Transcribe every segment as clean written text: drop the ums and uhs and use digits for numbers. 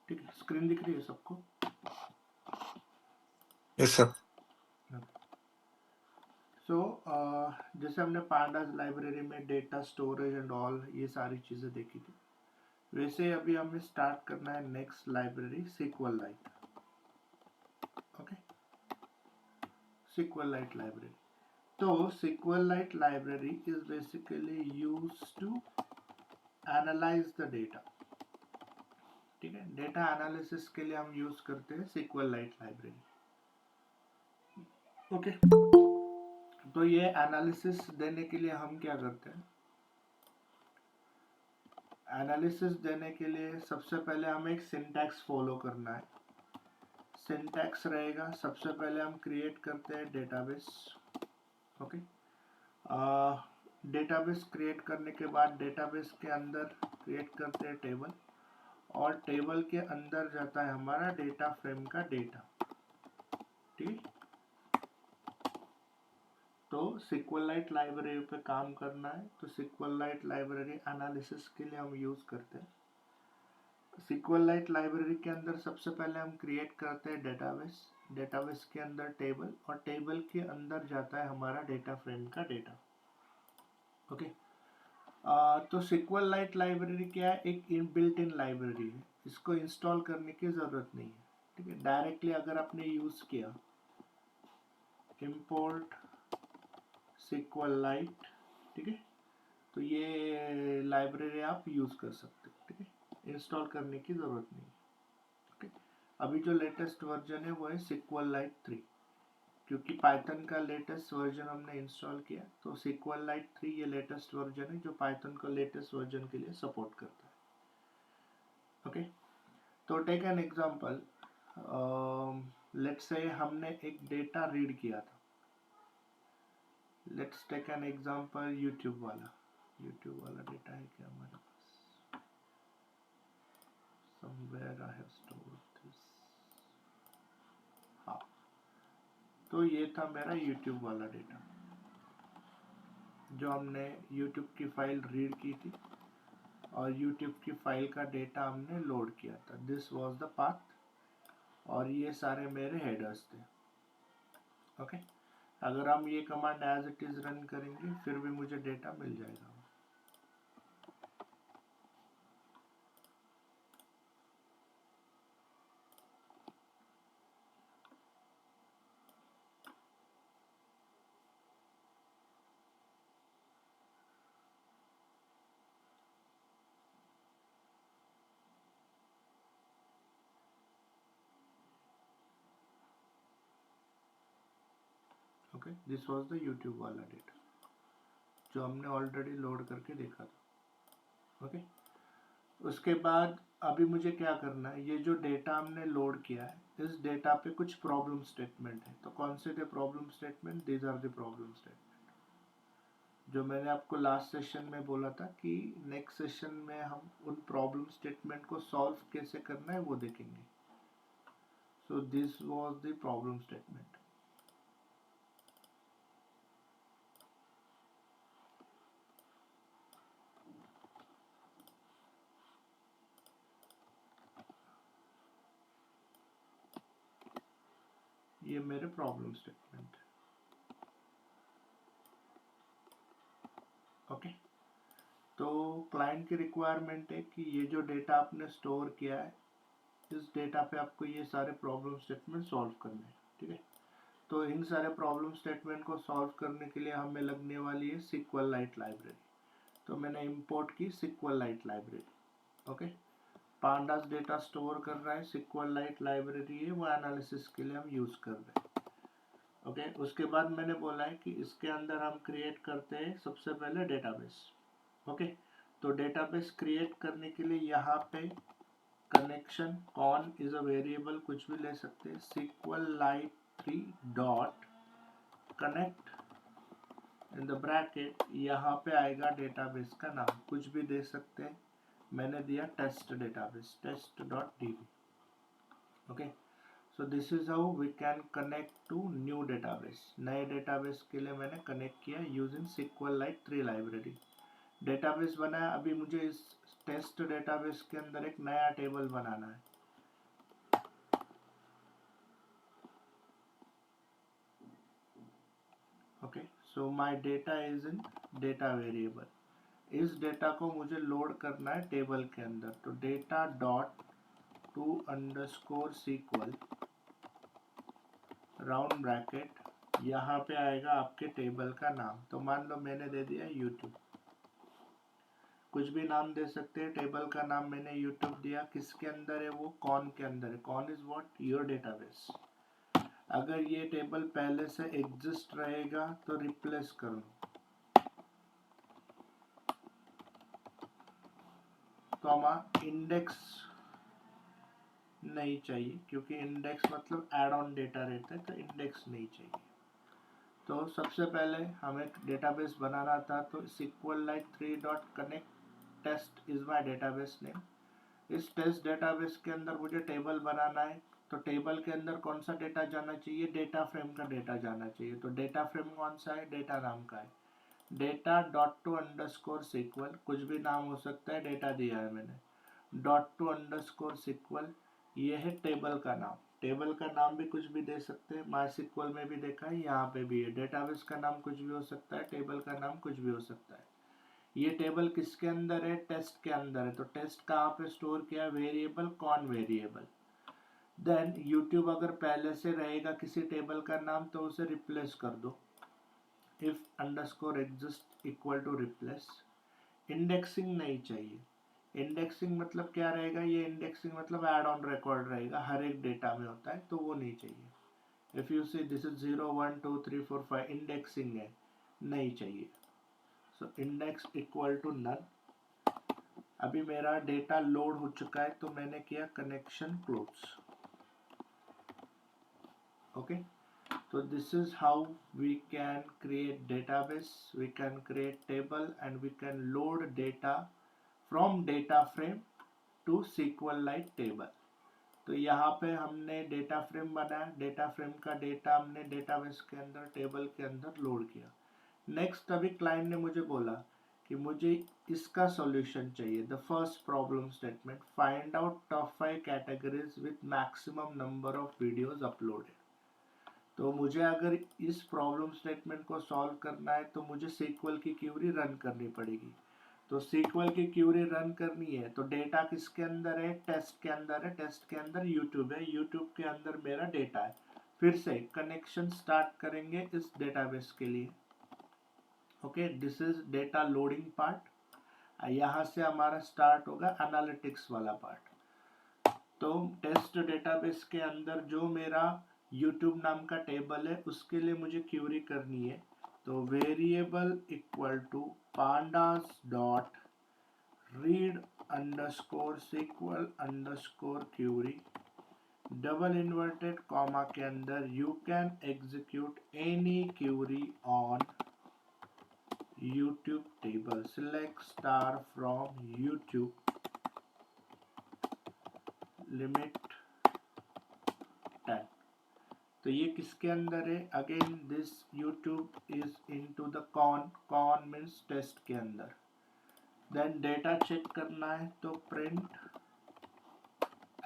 ठीक है, स्क्रीन दिख रही है सबको? Yes sir. सो जैसे हमने पांडास लाइब्रेरी में डेटा स्टोरेज एंड ऑल ये सारी चीज़ें देखी थी, वैसे अभी हमें स्टार्ट करना है next library SQLite। Okay, SQLite library. तो SQLite library is basically used to analyze the data। ठीक है, डेटा एनालिसिस के लिए हम यूज करते हैं SQLite लाइब्रेरी। ओके, तो ये एनालिसिस देने के लिए हम क्या करते हैं? एनालिसिस देने के लिए सबसे पहले हमें एक सिंटैक्स फॉलो करना है। सिंटैक्स रहेगा, सबसे पहले हम क्रिएट करते हैं डेटाबेस। ओके, डेटाबेस क्रिएट करने के बाद डेटाबेस के अंदर क्रिएट करते हैं टेबल, और टेबल के अंदर जाता है हमारा डेटा फ्रेम का डेटा। ठीक, तो SQLite लाइब्रेरी पे काम करना है, तो SQLite लाइब्रेरी एनालिसिस के लिए हम यूज करते हैं। SQLite लाइब्रेरी के अंदर सबसे पहले हम क्रिएट करते हैं डेटाबेस, डेटाबेस के अंदर टेबल, और टेबल के अंदर जाता है हमारा डेटा फ्रेम का डेटा। ओके, तो SQLite लाइब्रेरी क्या है? एक इनबिल्ट इन लाइब्रेरी है, इसको इंस्टॉल करने की ज़रूरत नहीं है। ठीक है, डायरेक्टली अगर आपने यूज़ किया import SQLite, ठीक है, तो ये लाइब्रेरी आप यूज़ कर सकते हो। ठीक है, इंस्टॉल करने की ज़रूरत नहीं है। ओके, अभी जो लेटेस्ट वर्जन है वो है SQLite 3, क्योंकि पाइथन का लेटेस्ट वर्जन हमने इंस्टॉल किया, तो SQLite 3 ये लेटेस्ट वर्जन है जो पाइथन का लेटेस्ट वर्जन के लिए सपोर्ट करता है। ओके, तो take an example, let's say हमने एक डेटा रीड किया था। Let's take an example YouTube वाला डेटा है क्या हमारे पास? Somewhere I have stored this. हाँ, तो ये था मेरा यूट्यूब वाला डेटा, जो हमने यूट्यूब की फाइल रीड की थी और यूट्यूब की फाइल का डेटा हमने लोड किया था। दिस वाज द पाथ, और ये सारे मेरे हेडर्स थे। ओके, अगर हम ये command as it is run करेंगे फिर भी मुझे डेटा मिल जाएगा। Okay, this was the YouTube वाला डेटा जो हमने ऑलरेडी लोड करके देखा था। ओके, उसके बाद अभी मुझे क्या करना है? ये जो डेटा हमने लोड किया है, इस डेटा पे कुछ प्रॉब्लम स्टेटमेंट है। तो कौन से थे problem statement? These are the problem statement, जो मैंने आपको लास्ट सेशन में बोला था कि नेक्स्ट सेशन में हम उन प्रॉब्लम स्टेटमेंट को सॉल्व कैसे करना है वो देखेंगे। So this was the problem statement. ये मेरे प्रॉब्लम स्टेटमेंट। ओके, तो क्लाइंट की रिक्वायरमेंट है कि ये जो डेटा आपने स्टोर किया है, इस डेटा पे आपको ये सारे प्रॉब्लम स्टेटमेंट सॉल्व करने हैं। ठीक है, तो इन सारे प्रॉब्लम स्टेटमेंट को सॉल्व करने के लिए हमें लगने वाली है SQLite लाइब्रेरी। तो मैंने इंपोर्ट की SQLite library. Okay, pandas data store कर रहा है, SQLite लाइब्रेरी है वो एनालिसिस के लिए हम यूज कर रहे हैं। ओके, उसके बाद मैंने बोला है कि इसके अंदर हम क्रिएट करते हैं सबसे पहले डेटाबेस। ओके, तो डेटाबेस क्रिएट करने के लिए यहाँ पे connection con is a variable, कुछ भी ले सकते हैं। SQLite 3 dot connect in the bracket, यहाँ पे आएगा डेटाबेस का नाम, कुछ भी दे सकते हैं। मैंने दिया test database, test.db। Okay, so this is how we can connect to new database. नए डेटाबेस के लिए मैंने कनेक्ट किया यूजिंग SQLite 3 लाइब्रेरी। डेटाबेस बनाया, अभी मुझे इस टेस्ट डेटाबेस के अंदर एक नया टेबल बनाना है। So my data is in data variable. इस डेटा को मुझे लोड करना है टेबल के अंदर, तो data dot to underscore SQL round bracket, यहाँ पे आएगा आपके टेबल का नाम। तो मान लो मैंने दे दिया यूट्यूब, कुछ भी नाम दे सकते हैं। टेबल का नाम मैंने यूट्यूब दिया, किसके अंदर है वो, कॉन के अंदर है। Con is what, your database. अगर ये टेबल पहले से एग्जिस्ट रहेगा तो रिप्लेस कर लो। कॉमा इंडेक्स नहीं चाहिए, क्योंकि इंडेक्स मतलब एड ऑन डेटा रहता है, तो इंडेक्स नहीं चाहिए। तो सबसे पहले हमें डेटाबेस बनाना था, तो SQLite 3.connect test is my database name. इस टेस्ट डेटाबेस के अंदर मुझे टेबल बनाना है, तो टेबल के अंदर कौन सा डेटा जाना चाहिए, डेटा फ्रेम का डेटा जाना चाहिए। तो डेटा फ्रेम कौन सा है, डेटा नाम का है। Data dot to underscore sequel, कुछ भी नाम हो सकता है, डेटा दिया है मैंने, डॉट टू अंडरस्कोर सीक्वल, ये है टेबल का नाम। टेबल का नाम भी कुछ भी दे सकते हैं, MySQL में भी देखा है, यहाँ पे भी है। डेटाबेस का नाम कुछ भी हो सकता है, टेबल का नाम कुछ भी हो सकता है। ये टेबल किसके अंदर है, टेस्ट के अंदर है। तो टेस्ट कहाँ पे स्टोर किया, variable con variable. Then YouTube अगर पहले से रहेगा किसी टेबल का नाम, तो उसे रिप्लेस कर दो, if underscore exist equal to replace. Indexing नहीं चाहिए। इंडेक्सिंग मतलब क्या रहेगा, ये इंडेक्सिंग मतलब ऐड ऑन रिकॉर्ड रहेगा, हर एक डेटा में होता है, तो वो नहीं चाहिए। If you see this is 0 1 2 3 4 5 indexing है, नहीं चाहिए। So index equal to none. अभी मेरा डेटा लोड हो चुका है, तो मैंने किया connection close. Okay, so this is how we can create database, we can create table, and we can load data from data frame to SQLite table। तो यहाँ पे हमने डेटा फ्रेम बनाया, डेटा फ्रेम का डेटा हमने database के अंदर table के अंदर लोड किया। नेक्स्ट अभी क्लाइंट ने मुझे बोला कि मुझे इसका सॉल्यूशन चाहिए। The first problem statement, find out top 5 categories with maximum number of videos uploaded. तो मुझे अगर इस प्रॉब्लम स्टेटमेंट को सॉल्व करना है, तो मुझे SQL की क्यूरी रन करनी पड़ेगी। तो SQL की क्यूरी रन करनी है, तो डेटा किसके अंदर है, टेस्ट के अंदर है। टेस्ट के अंदर यूट्यूब है, यूट्यूब के अंदर मेरा डेटा है। फिर से कनेक्शन स्टार्ट करेंगे इस डेटाबेस के लिए। Okay, this is data loading part. यहाँ से हमारा स्टार्ट होगा एनालिटिक्स वाला पार्ट। तो टेस्ट डेटाबेस के अंदर जो मेरा YouTube नाम का टेबल है, उसके लिए मुझे क्यूरी करनी है। तो variable equal to pandas dot read underscore sequel underscore query, double inverted comma के अंदर, you can execute any query on YouTube table, select star from YouTube, limit 10। तो ये किसके अंदर है, again this YouTube is into the con means test के अंदर। Then data check करना है, तो प्रिंट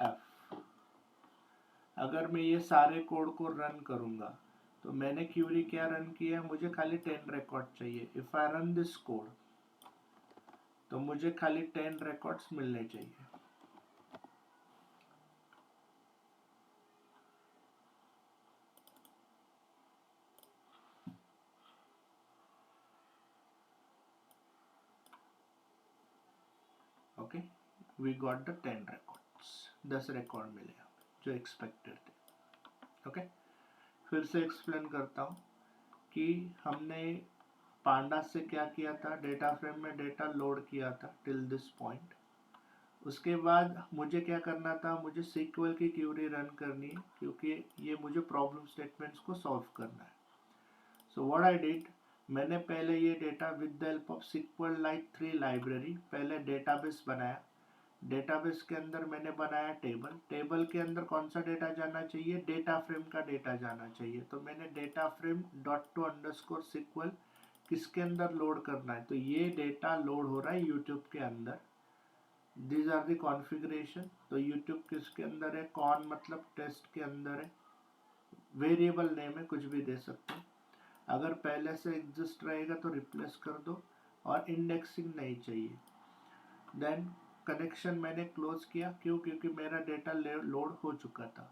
एफ। अगर मैं ये सारे कोड को रन करूंगा, तो मैंने क्यूरी क्या रन किया है, मुझे खाली 10 रिकॉर्ड चाहिए। If I run this code, तो मुझे खाली 10 रिकॉर्ड्स मिलने चाहिए। Okay, we got the 10 records, 10 record मिले जो एक्सपेक्टेड थे। ओके, फिर से एक्सप्लेन करता हूँ कि हमने पांडास से क्या किया था, डेटा फ्रेम में डेटा लोड किया था टिल दिस पॉइंट। उसके बाद मुझे क्या करना था, मुझे SQL की क्यूरी रन करनी है, क्योंकि ये मुझे प्रॉब्लम स्टेटमेंट्स को सॉल्व करना है। सो व्हाट आई डिड, मैंने पहले ये data with the help of SQLite 3 library पहले डेटाबेस बनाया। डेटाबेस के अंदर मैंने बनाया टेबल। टेबल के अंदर कौन सा डेटा जाना चाहिए, डेटा फ्रेम का डेटा जाना चाहिए। तो मैंने data frame dot to underscore sequel किसके अंदर लोड करना है, तो ये डेटा लोड हो रहा है यूट्यूब के अंदर। These are the configuration. तो यूट्यूब किसके अंदर है, कॉन मतलब टेस्ट के अंदर है, वेरिएबल नेम है, कुछ भी दे सकते हैं। अगर पहले से एग्जिस्ट रहेगा तो रिप्लेस कर दो, और इंडेक्सिंग नहीं चाहिए। देन कनेक्शन मैंने क्लोज किया, क्यों? क्योंकि मेरा डेटा लोड हो चुका था।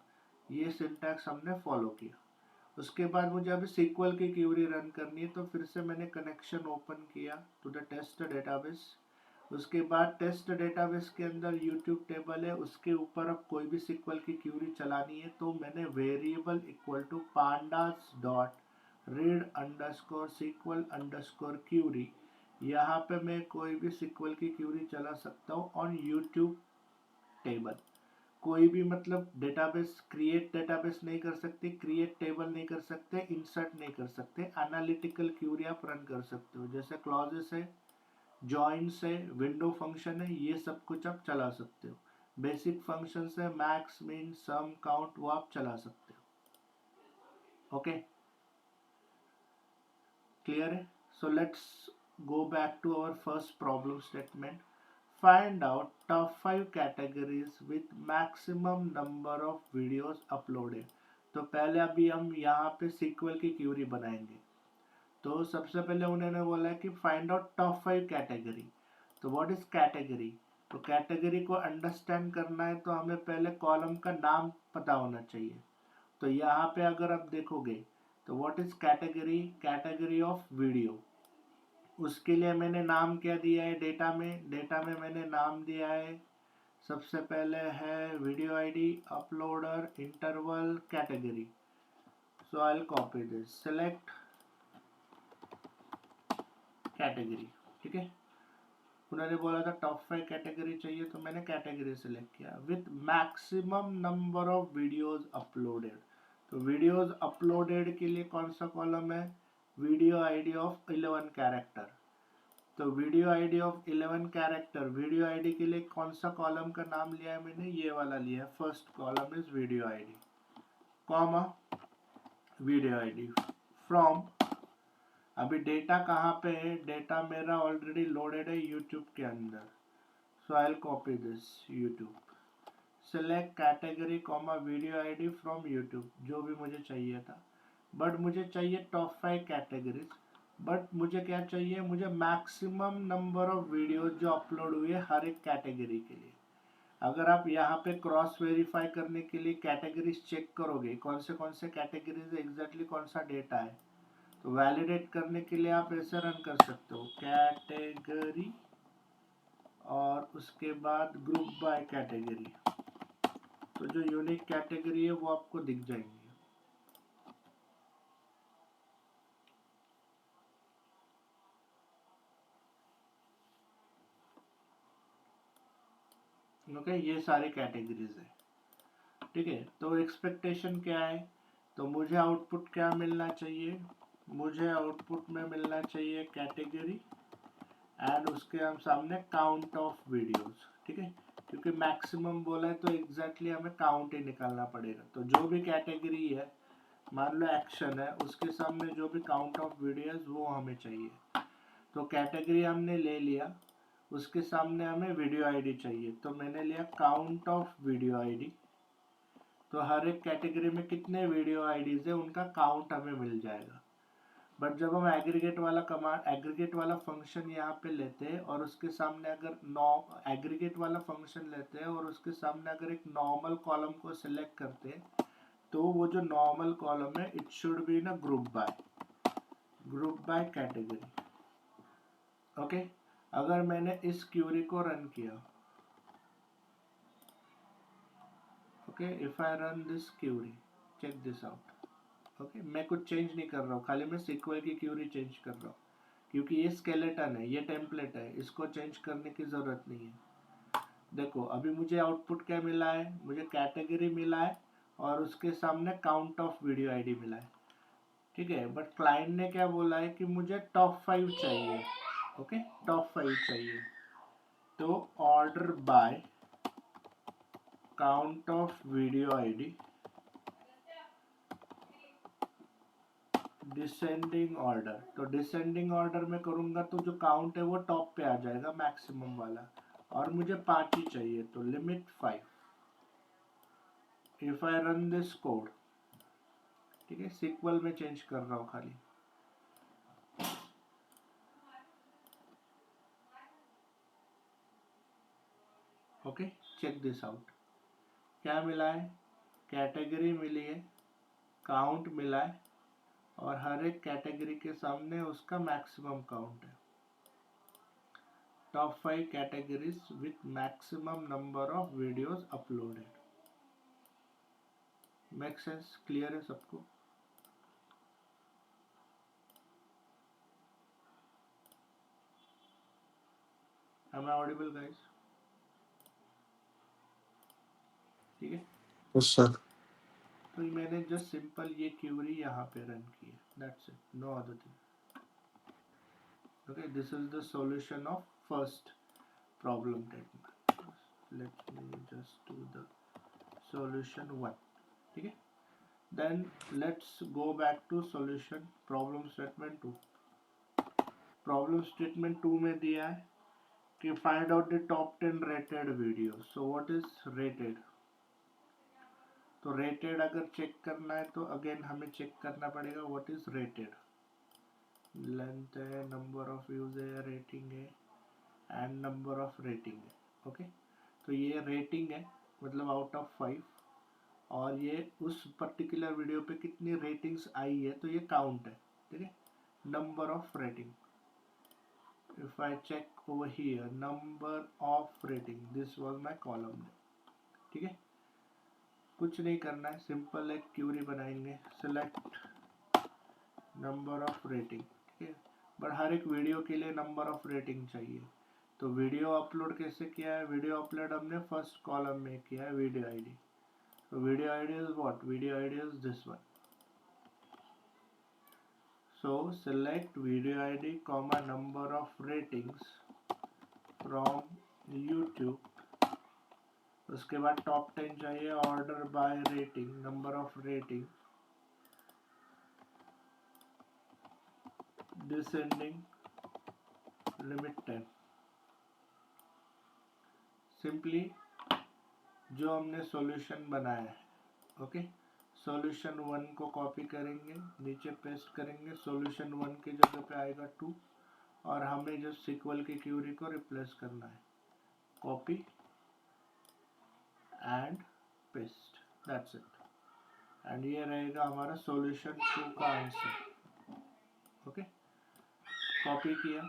ये सिंटैक्स हमने फॉलो किया। उसके बाद मुझे अभी सीक्वल की क्यूरी रन करनी है, तो फिर से मैंने कनेक्शन ओपन किया टू द टेस्ट डेटाबेस। उसके बाद टेस्ट डेटाबेस के अंदर यूट्यूब टेबल है, उसके ऊपर अब कोई भी सीक्वल की क्यूरी चलानी है, तो मैंने variable equal to pandas dot read underscore sequel underscore query, यहाँ पे मैं कोई भी सीक्वल की क्यूरी चला सकता हूँ ऑन यूट्यूब टेबल। कोई भी मतलब डेटाबेस क्रिएट डेटाबेस नहीं कर सकते, क्रिएट टेबल नहीं कर सकते, इंसर्ट नहीं कर सकते। एनालिटिकल क्यूरी आप रन कर सकते हो, जैसे क्लॉजेस है, जॉइंट्स है, विंडो फंक्शन है, ये सब कुछ आप चला सकते हो। बेसिक फंक्शन है, मैक्स मिन सम काउंट, वो आप चला सकते हो। ओके, क्लियर है? So let's go back to our first problem statement. Find out top 5 categories with maximum number of videos uploaded। तो पहले अभी हम यहाँ पे सीक्वल की क्यूरी बनाएंगे। तो सबसे पहले उन्होंने बोला है कि फाइंड आउट टॉप 5 कैटेगरी। तो व्हाट इज कैटेगरी? तो कैटेगरी को अंडरस्टैंड करना है तो हमें पहले कॉलम का नाम पता होना चाहिए। तो यहाँ पे अगर आप देखोगे तो what is category? Category of video. उसके लिए मैंने नाम क्या दिया है डेटा में? डेटा में मैंने नाम दिया है, सबसे पहले है video ID, uploader, interval, category. So I will copy this, select category. ठीक है, उन्होंने बोला था टॉप 5 कैटेगरी चाहिए, तो मैंने कैटेगरी सेलेक्ट किया with maximum number of videos uploaded. तो वीडियोज अपलोडेड के लिए कौन सा कॉलम है? Video ID of 11 character. तो video ID of 11 character, video ID के लिए कौन सा कॉलम का नाम लिया है मैंने? ये वाला लिया है, first column is video ID, comma video ID from. अभी डेटा कहाँ पे है? डेटा मेरा ऑलरेडी लोडेड है यूट्यूब के अंदर। So I will copy this YouTube, select category comma video ID from YouTube, जो भी मुझे चाहिए था। बट मुझे चाहिए टॉप 5 कैटेगरीज। बट मुझे क्या चाहिए? मुझे मैक्सिमम नंबर ऑफ वीडियो जो अपलोड हुए हर एक कैटेगरी के लिए। अगर आप यहाँ पे क्रॉस वेरीफाई करने के लिए कैटेगरीज चेक करोगे, कौन से कैटेगरीज एग्जैक्टली कौन सा डेटा है, तो वैलिडेट करने के लिए आप ऐसे रन कर सकते हो, कैटेगरी और उसके बाद ग्रुप बाय कैटेगरी। तो जो यूनिक कैटेगरी है वो आपको दिख जाएंगी। ओके, ये सारी कैटेगरीज है। ठीक है, तो एक्सपेक्टेशन क्या है? तो मुझे आउटपुट क्या मिलना चाहिए? मुझे आउटपुट में मिलना चाहिए कैटेगरी एंड उसके हम सामने काउंट ऑफ वीडियोस। ठीक है, क्योंकि मैक्सिमम बोला है तो एग्जैक्टली हमें काउंट ही निकालना पड़ेगा। तो जो भी कैटेगरी है, मान लो एक्शन है, उसके सामने जो भी काउंट ऑफ वीडियोस वो हमें चाहिए। तो कैटेगरी हमने ले लिया, उसके सामने हमें वीडियो आईडी चाहिए, तो मैंने लिया काउंट ऑफ वीडियो आईडी। तो हर एक कैटेगरी में कितने वीडियो आईडीज है उनका काउंट हमें मिल जाएगा। बट जब हम एग्रीगेट वाला कमांड, एग्रीगेट वाला फंक्शन यहाँ पे लेते हैं और उसके सामने अगर एग्रीगेट वाला फंक्शन लेते हैं और उसके सामने अगर एक नॉर्मल कॉलम को सिलेक्ट करते हैं, तो वो जो नॉर्मल कॉलम है it should be in group by category. Okay, अगर मैंने इस क्यूरी को रन किया, okay, if I run this query, check this out. Okay, मैं कुछ चेंज नहीं कर रहा हूँ, खाली मैं सीक्वल की क्यूरी चेंज कर रहा हूँ, क्योंकि ये स्केलेटन है, ये टेम्पलेट है, इसको चेंज करने की ज़रूरत नहीं है। देखो अभी मुझे आउटपुट क्या मिला है? मुझे कैटेगरी मिला है और उसके सामने काउंट ऑफ वीडियो आईडी मिला है। ठीक है, बट क्लाइंट ने क्या बोला है कि मुझे टॉप 5 चाहिए। ओके, टॉप 5 चाहिए, तो order by count of video ID descending order. तो डिसेंडिंग ऑर्डर में करूंगा तो जो काउंट है वो टॉप पे आ जाएगा, मैक्सिमम वाला, और मुझे 5 ही चाहिए, तो limit 5। If I run this code, ठीक है, सीक्वल में चेंज कर रहा हूँ खाली, ओके, चेक दिस आउट। क्या मिला है? कैटेगरी मिली है, काउंट मिला है, और हर एक कैटेगरी के सामने उसका मैक्सिमम काउंट है। Top 5 categories with maximum number of videos uploaded. Make sense? Clear है सबको? Am I audible guys? ठीक है, यस सर। तो मैंने जस्ट सिंपल ये क्यूरी यहाँ पे रन की है, that's it, no other thing. Okay, this is the solution of first problem statement. Let me just do the solution 1। ठीक है, then let's go back to solution problem statement 2। Problem statement 2 में दिया है कि find out the top 10 rated video. So what is rated? तो rated अगर check करना है तो अगेन हमें चेक करना पड़ेगा व्हाट इज रेटेड। लेंथ है, नंबर ऑफ व्यूज है, रेटिंग है, एंड नंबर ऑफ रेटिंग है। ओके, तो ये रेटिंग है, मतलब आउट ऑफ 5, और ये उस पर्टिकुलर वीडियो पे कितनी रेटिंग्स आई है, तो ये काउंट है। ठीक है, number of rating. If I check over here, number of rating, this was my column. ठीक है, कुछ नहीं करना है, सिंपल एक क्यूरी बनाएंगे, सिलेक्ट नंबर ऑफ रेटिंग। ठीक है, बट हर एक वीडियो के लिए नंबर ऑफ रेटिंग चाहिए। तो वीडियो अपलोड कैसे किया है? वीडियो अपलोड हमने फर्स्ट कॉलम में किया है, वीडियो आईडी। तो video ID is what? Video ID is this one. So select video ID comma number of ratings from YouTube. उसके बाद टॉप 10 चाहिए, order buy rating, number of rating, descending, limit 10। Simply जो हमने solution बनाया है, okay, solution 1 को copy करेंगे, नीचे पेस्ट करेंगे, सॉल्यूशन 1 की जगह पे आएगा 2, और हमें जो सिक्वल की क्यूरी को रिप्लेस करना है, copy and paste, that's it. And ये रहेगा हमारा सॉल्यूशन 2 का आंसर। ओके, कॉपी किया,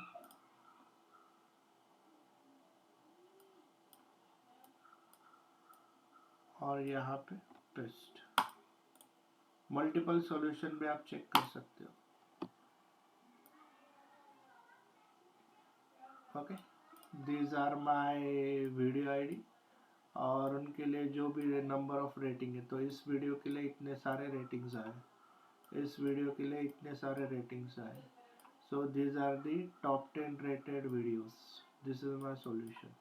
और यहाँ पे पेस्ट। मल्टीपल सॉल्यूशन भी आप चेक कर सकते हो। Okay, these are my video ID, और उनके लिए जो भी नंबर ऑफ रेटिंग है, तो इस वीडियो के लिए इतने सारे रेटिंग्स आए, इस वीडियो के लिए इतने सारे रेटिंग्स आए। So these are the top 10 rated videos. This is my solution.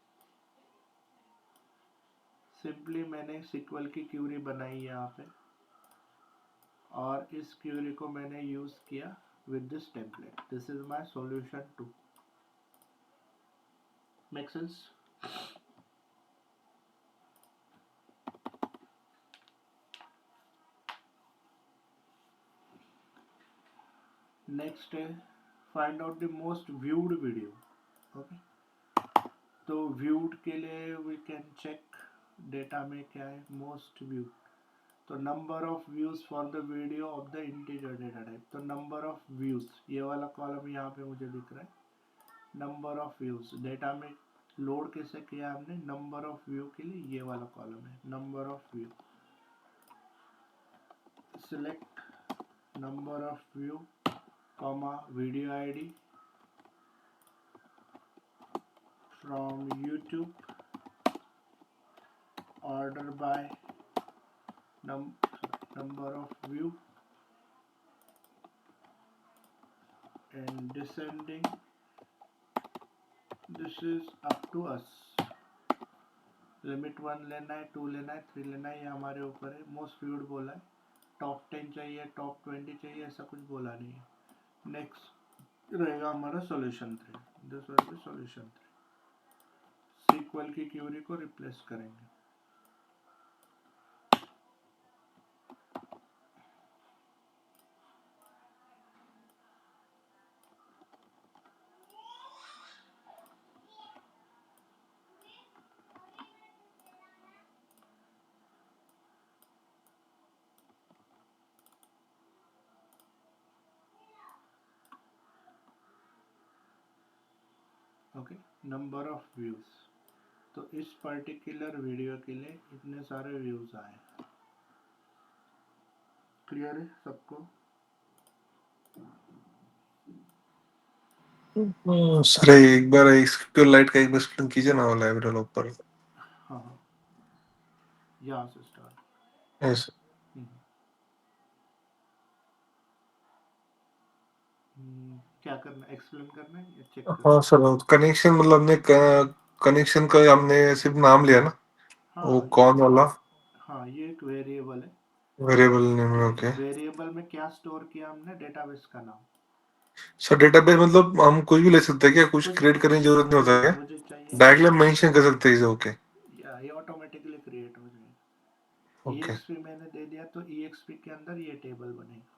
Simply मैंने सिक्वल की क्यूरी बनाई यहाँ पे, और इस क्यूरी को मैंने यूज किया with this template. This is my solution 2। Make sense? Next है find out the most viewed video. Okay, तो व्यूड के लिए वी कैन चेक डेटा में क्या है, मोस्ट व्यूड। तो number of views for the video of the integer data type. तो number of views, ये वाला कॉलम यहाँ पे मुझे दिख रहा है, नंबर ऑफ व्यूज। डेटा में लोड कैसे किया हमने, नंबर ऑफ व्यू के लिए ये वाला कॉलम है, number of view. Select number of view comma video ID from YouTube, order by number of view, and descending, this is up to us। Limit 1 लेना है, 2 लेना है, 3 लेना है, ये हमारे ऊपर है। मोस्ट व्यूड बोला है, टॉप 10 चाहिए, टॉप 20 चाहिए, ऐसा कुछ बोला नहीं है। नेक्स्ट रहेगा हमारा solution 3। This was the solution 3। Sequel की क्यूरी को रिप्लेस करेंगे। Okay, number of views. तो इस पर्टिकुलर वीडियो के लिए इतने सारे व्यूज आए। क्लियर है सबको? सर एक बार SQL लाइट का एक बार एक्सप्लेन कीजिए ना, लाइब्रेरी ऊपर। हाँ हाँ, यहाँ से स्टार्ट। यस। क्या करना, एक्सप्लेन करना है या चेक करना? हाँ सर, कनेक्शन मतलब हमने कनेक्शन का हमने सिर्फ नाम लिया ना, वो हाँ कौन वाला हाँ, ये एक वेरिएबल है। वेरिएबल नेम है? ठीक ओके है, वेरिएबल में क्या स्टोर किया हमने? डेटाबेस का नाम। सर। डेटाबेस मतलब हम कुछ भी ले सकते हैं क्या? कुछ कुछ क्रिएट करने की जरूरत नहीं होता है क्या? मुझे चाहिए कि डायरेक्टली मेंशन कर सकते हैं इसे? ओके या ये ऑटोमेटिकली क्रिएट हो जाएगा। ओके EXP मैंने दे दिया तो EXP के अंदर ये टेबल बनेगा।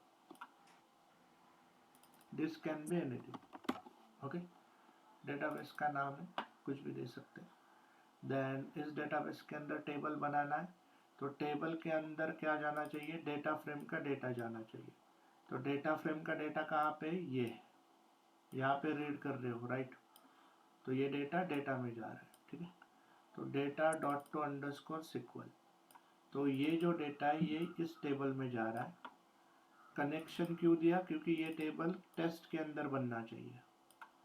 This can be anything. Okay, database का नाम है, कुछ भी दे सकते हैं। देन इस डेटाबेस के अंदर टेबल बनाना है, तो टेबल के अंदर क्या जाना चाहिए? डेटा फ्रेम का डेटा जाना चाहिए। तो डेटा फ्रेम का डेटा कहाँ पे? ये यहाँ पे रीड कर रहे हो, राइट? तो ये डेटा डेटा में जा रहा है, ठीक है। तो data dot to underscore sequel, तो ये जो डेटा है ये इस टेबल में जा रहा है। कनेक्शन क्यों दिया? क्योंकि ये टेबल टेस्ट के अंदर बनना चाहिए,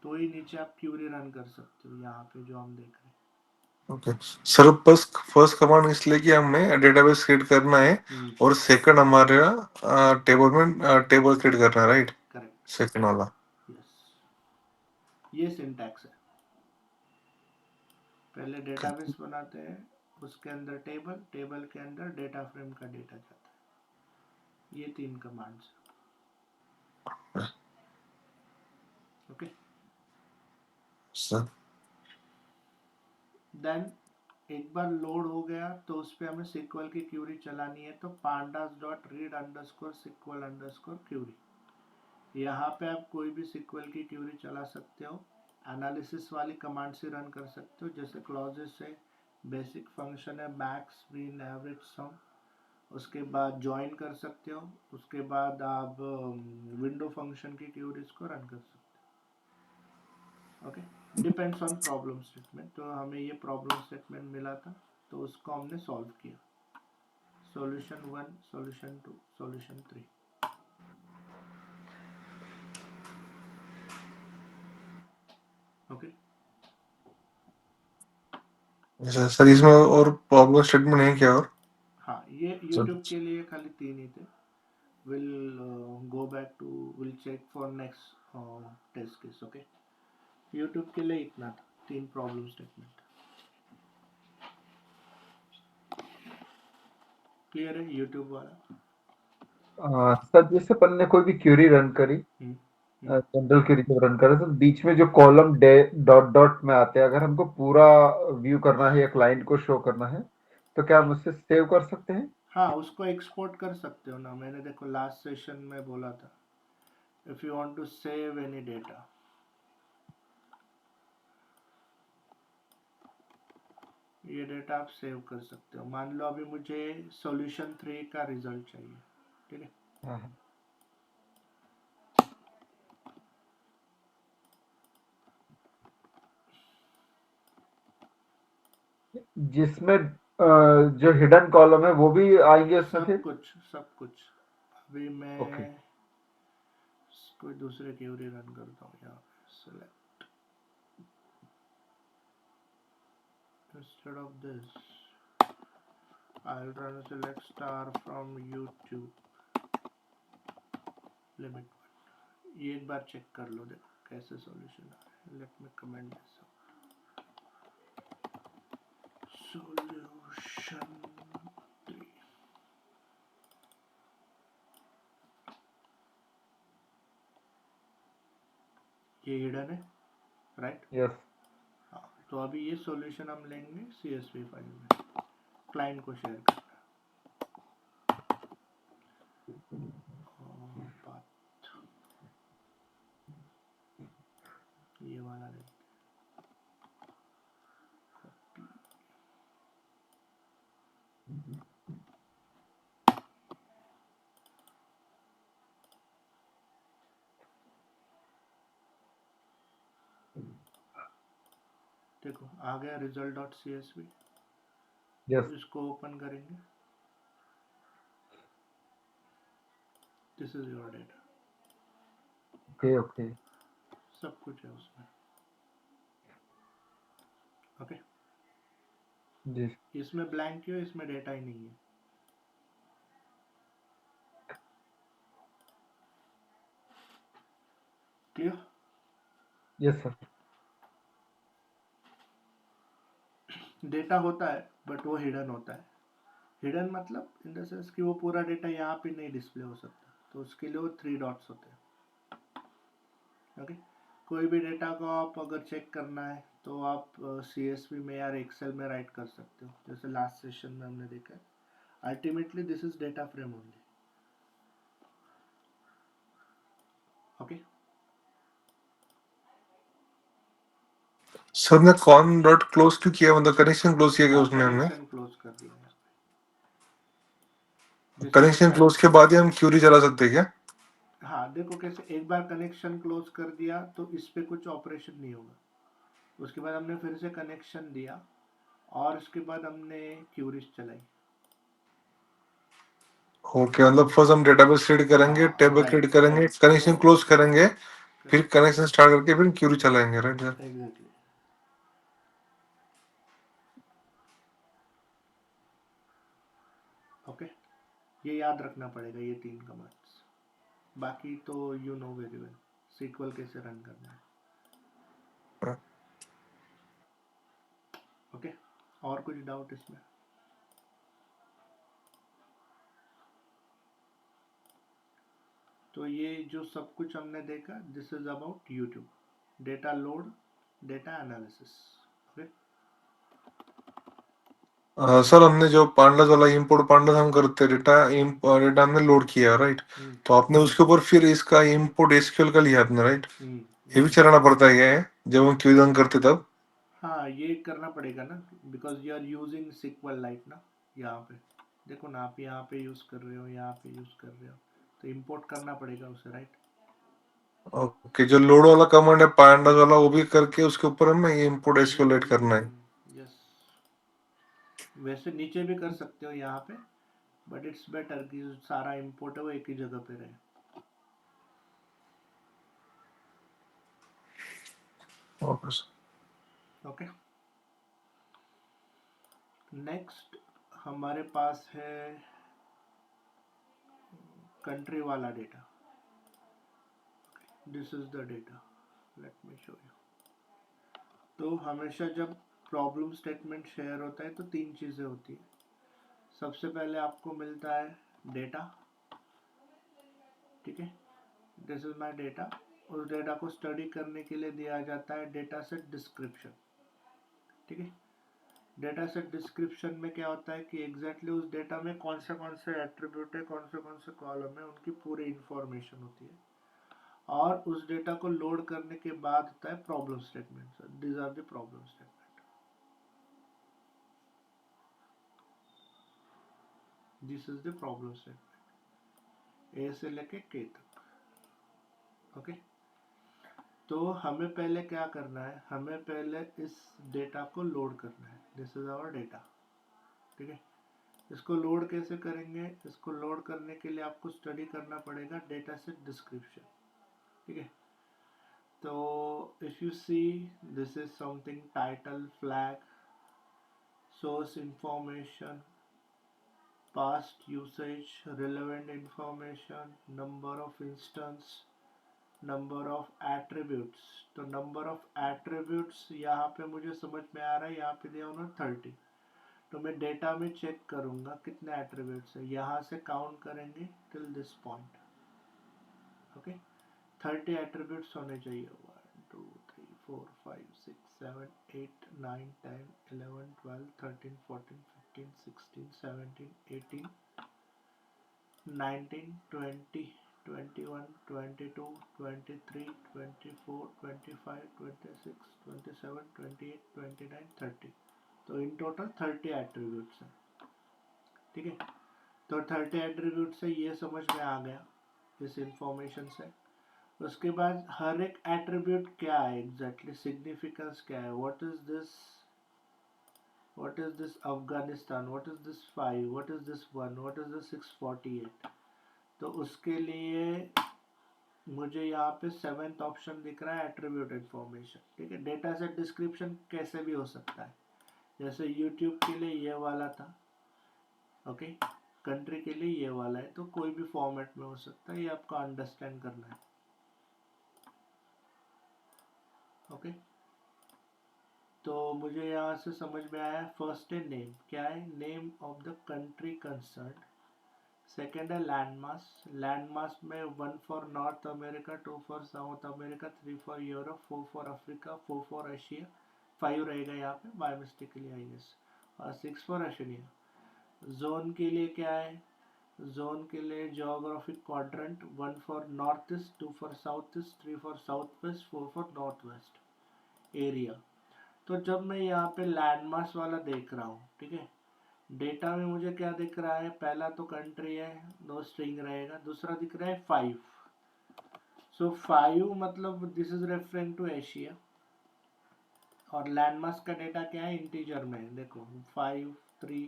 तो ही नीचे आप क्यूरी रन कर सकते हो, यहाँ पे जो हम देख रहे हैं। Okay sir, first first command इसलिए कि हमें डेटाबेस क्रिएट करना है, और सेकंड हमारा टेबल में टेबल क्रिएट करना है, राइट? करेक्ट, सेकंड वाला। यस, ये सिंटैक्स है। पहले डेटाबेस बनाते हैं, उसके अंदर टेबल, टेबल के अंदर डेटा फ्रेम का डेटा जाता है। ये 3 कमांड्स। ओके, सर देन एक बार लोड हो गया तो उस पर हमें सिक्वल की क्यूरी चलानी है, तो pandas dot read underscore sequel underscore query, यहाँ पे आप कोई भी सिक्वल की क्यूरी चला सकते हो। एनालिसिस वाली कमांड से रन कर सकते हो, जैसे क्लॉजेस है, बेसिक फंक्शन है, मैक्स मीन एवरेज सम। उसके बाद ज्वाइन कर सकते हो, उसके बाद आप विंडो फंक्शन की क्यूरीज को रन कर सकते हो। Okay, depends on problem statement. तो हमें ये प्रॉब्लम स्टेटमेंट मिला था, तो उसको हमने सॉल्व किया। Solution 1, solution 2, solution 3। Okay, sir इसमें और प्रॉब्लम स्टेटमेंट है क्या? और हाँ, ये यूट्यूब के लिए खाली 3 ही थे। Will go back to, will check for next test case. Okay, YouTube के लिए इतना था, 3 प्रॉब्लम स्टेटमेंट। क्लियर है यूट्यूब वाला? सर जैसे अपन ने कोई भी क्वेरी रन करी, जनरल क्वेरी जब रन करे, तो बीच में जो कॉलम डॉट डॉट में आते हैं, अगर हमको पूरा व्यू करना है या क्लाइंट को शो करना है, तो क्या हम उससे सेव कर सकते हैं? हाँ, उसको एक्सपोर्ट कर सकते हो ना। मैंने देखो लास्ट सेशन में बोला था, if you want to save any data, ये डेटा आप सेव कर सकते हो। मान लो अभी मुझे सॉल्यूशन 3 का रिजल्ट चाहिए, ठीक है। हाँ। जिसमें जो हिडन कॉलम है वो भी आएंगे उसमें सब फिर? कुछ, सब कुछ। अभी ओके। मैं कोई दूसरे क्यूरी रन करता हूँ यहाँ पे। Select, instead of this I'll run select star from YouTube limit 1। ये एक बार चेक कर लो, देखो कैसे सॉल्यूशन आ रहा है। Let me comment this solution 3। ये हिडन है, राइट? यस। हाँ, तो अभी ये सॉल्यूशन हम लेंगे CSV फाइल में, क्लाइंट को शेयर करना है। पाथ ये वाला देखते हैं। देखो आ गया रिजल्ट डॉट CSV। यस, इसको ओपन करेंगे, this is your data, okay okay, सब कुछ है उसमें। ओके, जी इसमें ब्लैंक क्यों, इसमें डेटा ही नहीं है। क्लियर? यस सर, डेटा होता है बट वो हिडन होता है। हिडन मतलब इन द सेंस कि वो पूरा डेटा यहाँ पे नहीं डिस्प्ले हो सकता, तो उसके लिए वो 3 डॉट्स होते हैं। ओके, कोई भी डेटा को आप अगर चेक करना है तो आप CSV में या एक्सेल में राइट कर सकते हो, जैसे लास्ट सेशन में हमने देखा है। Ultimately this is data frame only. Okay, sir ने कॉन डॉट क्लोज क्यों किया, मतलब कनेक्शन क्लोज किया गया उसमें हमने? कनेक्शन क्लोज कर दिया है। This is connection the close के बाद ही हम क्यूरी चला सकते हैं क्या? हाँ देखो कैसे, एक बार कनेक्शन क्लोज कर दिया तो इस पे कुछ ऑपरेशन नहीं होगा। उसके बाद हमने फिर से कनेक्शन दिया और उसके बाद हमने क्यूरीज चलाई। ओके, मतलब फर्स्ट हम डेटाबेस क्रिएट करेंगे, हाँ टेबल राइट क्रिएट करेंगे, राइट, कनेक्शन क्लोज करेंगे, फिर करेक्ट, कनेक्शन स्टार्ट करके फिर क्यूरी चलाएंगे, राइट सर? एग्जैक्टली। ओके, ये याद रखना पड़ेगा ये 3 कमांड्स। बाकी तो you know very well SQL कैसे रन करना है। ओके, और कुछ डाउट इसमें? तो ये जो सब कुछ हमने देखा, this is about YouTube, data load, data analysis. Okay, sir हमने जो पांडास वाला इंपोर्ट पांडास हम करते हैं, डेटा हमने लोड किया, राइट? तो आपने उसके ऊपर फिर इसका इंपोर्ट एसक्यूएल का लिया आपने, राइट? ये भी चलाना पड़ता है क्या है जब हम क्यूरी रन करते तब? हाँ ये करना पड़ेगा ना, because you are using SQL lite ना। यहाँ पे देखो ना, आप यहाँ पे यूज कर रहे हो, यहाँ पे यूज कर रहे हो, तो इंपोर्ट करना पड़ेगा उसे, राइट? ओके, जो लोड वाला कमांड है पांडास वाला, वो भी करके उसके ऊपर हमें ये इंपोर्ट एसक्यूएल ऐड करना है। यस, वैसे नीचे भी कर सकते हो यहाँ पे, बट इट्स बेटर कि सारा इंपोर्ट है वो एक ही जगह पे रहे। Okay sir. ओके, नेक्स्ट हमारे पास है कंट्री वाला data. This is the data, let me show you. तो हमेशा जब प्रॉब्लम स्टेटमेंट शेयर होता है तो 3 चीज़ें होती है। सबसे पहले आपको मिलता है डेटा, ठीक है, दिस इज माय डेटा। उस डेटा को स्टडी करने के लिए दिया जाता है डेटा सेट डिस्क्रिप्शन, ठीक है। डेटा सेट डिस्क्रिप्शन में क्या होता है कि एग्जैक्टली उस डेटा में कौन से एट्रीब्यूट है, कौन से कॉलम है, उनकी पूरी इंफॉर्मेशन होती है। और उस डेटा को लोड करने के बाद होता है problem statement. This are the problem statement. This is the problem statement, A से लेके के तक। ओके, तो हमें पहले क्या करना है, हमें पहले इस डेटा को लोड करना है। दिस इज आवर डेटा, ठीक है। इसको लोड कैसे करेंगे, इसको लोड करने के लिए आपको स्टडी करना पड़ेगा डेटा सेट डिस्क्रिप्शन, ठीक है। तो if you see, this is something title, flag, source information, past usage, relevant information, number of instance, number of attributes। तो number of attributes यहाँ पे मुझे समझ में आ रहा है, यहाँ पे दिया उन्होंने 30। तो मैं डेटा में चेक करूंगा कितने एट्रीब्यूट्स है, यहाँ से काउंट करेंगे till this point. Okay, 30 attributes होने चाहिए। 1 2 3 4 5 6 7 8 9 10 11 12 13 14 15 16 17 18 19 20 21 22 23 24 25 26 27 28 29 30। तो इन टोटल 30 एट्रीब्यूट्स हैं, ठीक है। तो 30 एट्रीब्यूट से ये समझ में आ गया इस इंफॉर्मेशन से। उसके बाद हर एक एट्रीब्यूट क्या है एग्जैक्टली, सिग्निफिकेंस क्या है, what is this Afghanistan, what is this 5, what is this 1, what is this 648। तो उसके लिए मुझे यहाँ पे 7th ऑप्शन दिख रहा है एट्रीब्यूट इन्फॉर्मेशन, ठीक है। डेटा सेट डिस्क्रिप्शन कैसे भी हो सकता है, जैसे यूट्यूब के लिए ये वाला था, ओके, कंट्री के लिए ये वाला है, तो कोई भी फॉर्मेट में हो सकता है, ये आपको अंडरस्टैंड करना है, ओके। तो मुझे यहाँ से समझ में आया, फर्स्ट है नेम, क्या है, name of the country concern. Second है लैंडमास, लैंडमास में 1 for north America, 2 for south America, 3 for Europe, 4 for Africa, 4 for Asia, 5 रहेगा यहाँ पे बाय मिस्टेकली आई गेस, और 6 फॉर ओशिनिया। जोन के लिए क्या है, जोन के लिए geographic quadrant, 1 for north east, 2 for south east, 3 for south west, 4 for north west. Area, तो जब मैं यहाँ पे लैंडमास वाला देख रहा हूँ, ठीक है, डेटा में मुझे क्या दिख रहा है, पहला तो कंट्री है, 2 स्ट्रिंग रहेगा, दूसरा दिख रहा है 5, सो 5 मतलब this is referring to Asia, और लैंडमास का डेटा क्या है, इंटीजर में, देखो 5 3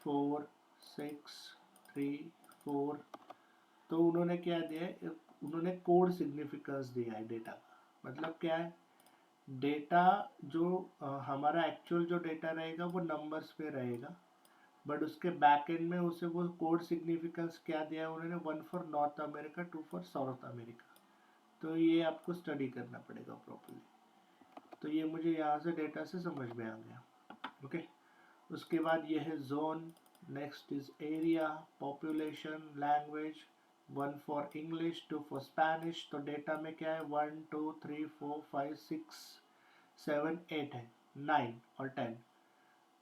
4 6 3 4, तो उन्होंने क्या दिया है, उन्होंने कोड सिग्निफिकेंस दिया है डेटा का, मतलब क्या है, डेटा जो हमारा एक्चुअल जो डेटा रहेगा वो नंबर्स पे रहेगा, बट उसके बैक एंड में उसे वो कोड सिग्निफिकेंस क्या दिया है उन्होंने, 1 for north America, 2 for south America. तो ये आपको स्टडी करना पड़ेगा प्रॉपर्ली। तो ये मुझे यहाँ से डेटा से समझ में आ गया, ओके। उसके बाद ये है zone, next is area, population, language, 1 for English, 2 for Spanish. तो डेटा में क्या है, 1 2 3 4 5 6 7 8 है, 9 और 10,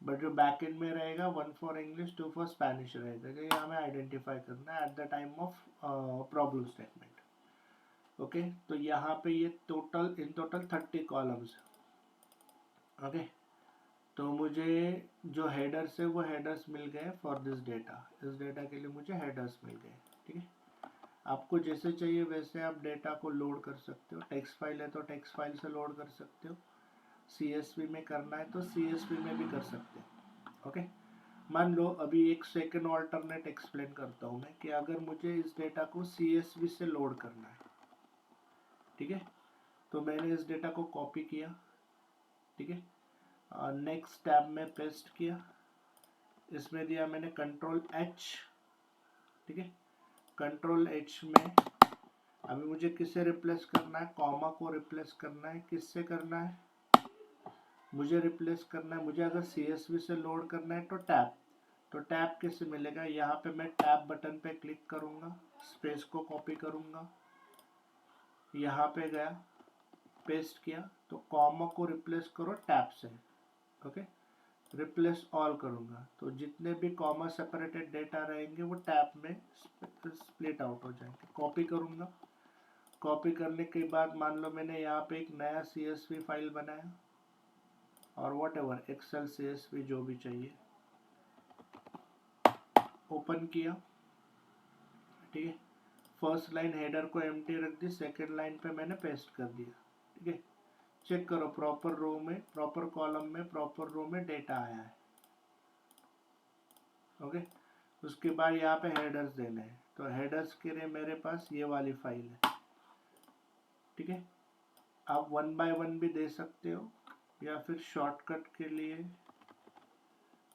बट जो बैक एंड में रहेगा 1 फॉर इंग्लिश, 2 फॉर स्पेनिश रहेगा, ये हमें आइडेंटिफाई करना है at the time of problem statement, okay. तो यहाँ पे ये इन टोटल 30 कॉलम्स है, ओके। तो मुझे जो हेडर्स है वो हेडर्स मिल गए फॉर दिस डेटा, इस डेटा के लिए मुझे हेडर्स मिल गए, ठीक है। आपको जैसे चाहिए वैसे आप डेटा को लोड कर सकते हो, टेक्स्ट फाइल है तो टेक्स्ट फाइल से लोड कर सकते हो, CSV में करना है तो CSV में भी कर सकते हो, ओके। मान लो अभी एक सेकंड ऑल्टरनेट एक्सप्लेन करता हूँ मैं, कि अगर मुझे इस डेटा को CSV से लोड करना है, ठीक है, तो मैंने इस डेटा को कॉपी किया, ठीक है, नेक्स्ट टैब में पेस्ट किया, इसमें दिया मैंने Ctrl+H, ठीक है, Ctrl+H में अभी मुझे किससे रिप्लेस करना है, कॉमा को रिप्लेस करना है, किससे करना है, मुझे रिप्लेस करना है, मुझे अगर CSV से लोड करना है तो टैब, तो टैब कैसे मिलेगा, यहाँ पे मैं टैब बटन पे क्लिक करूँगा, स्पेस को कॉपी करूँगा, यहाँ पे गया, पेस्ट किया, तो कॉमा को रिप्लेस करो टैब से, ओके, रिप्लेस ऑल करूँगा, तो जितने भी कॉमा सेपरेटेड डेटा रहेंगे वो टैब में स्प्लिट आउट हो जाएंगे। कॉपी करूँगा, कॉपी करने के बाद मान लो मैंने यहाँ पे एक नया CSV फाइल बनाया, और वॉट एवर एक्सेल CSV जो भी चाहिए, ओपन किया, ठीक है, फर्स्ट लाइन हेडर को एम्प्टी रख दी, सेकेंड लाइन पे मैंने पेस्ट कर दिया, ठीक है। चेक करो प्रॉपर रो में, प्रॉपर कॉलम में, प्रॉपर रो में डेटा आया है, ओके। उसके बाद यहाँ पे हेडर्स देने हैं, तो हेडर्स के लिए मेरे पास ये वाली फाइल है, ठीक है। आप 1 by 1 भी दे सकते हो, या फिर शॉर्टकट के लिए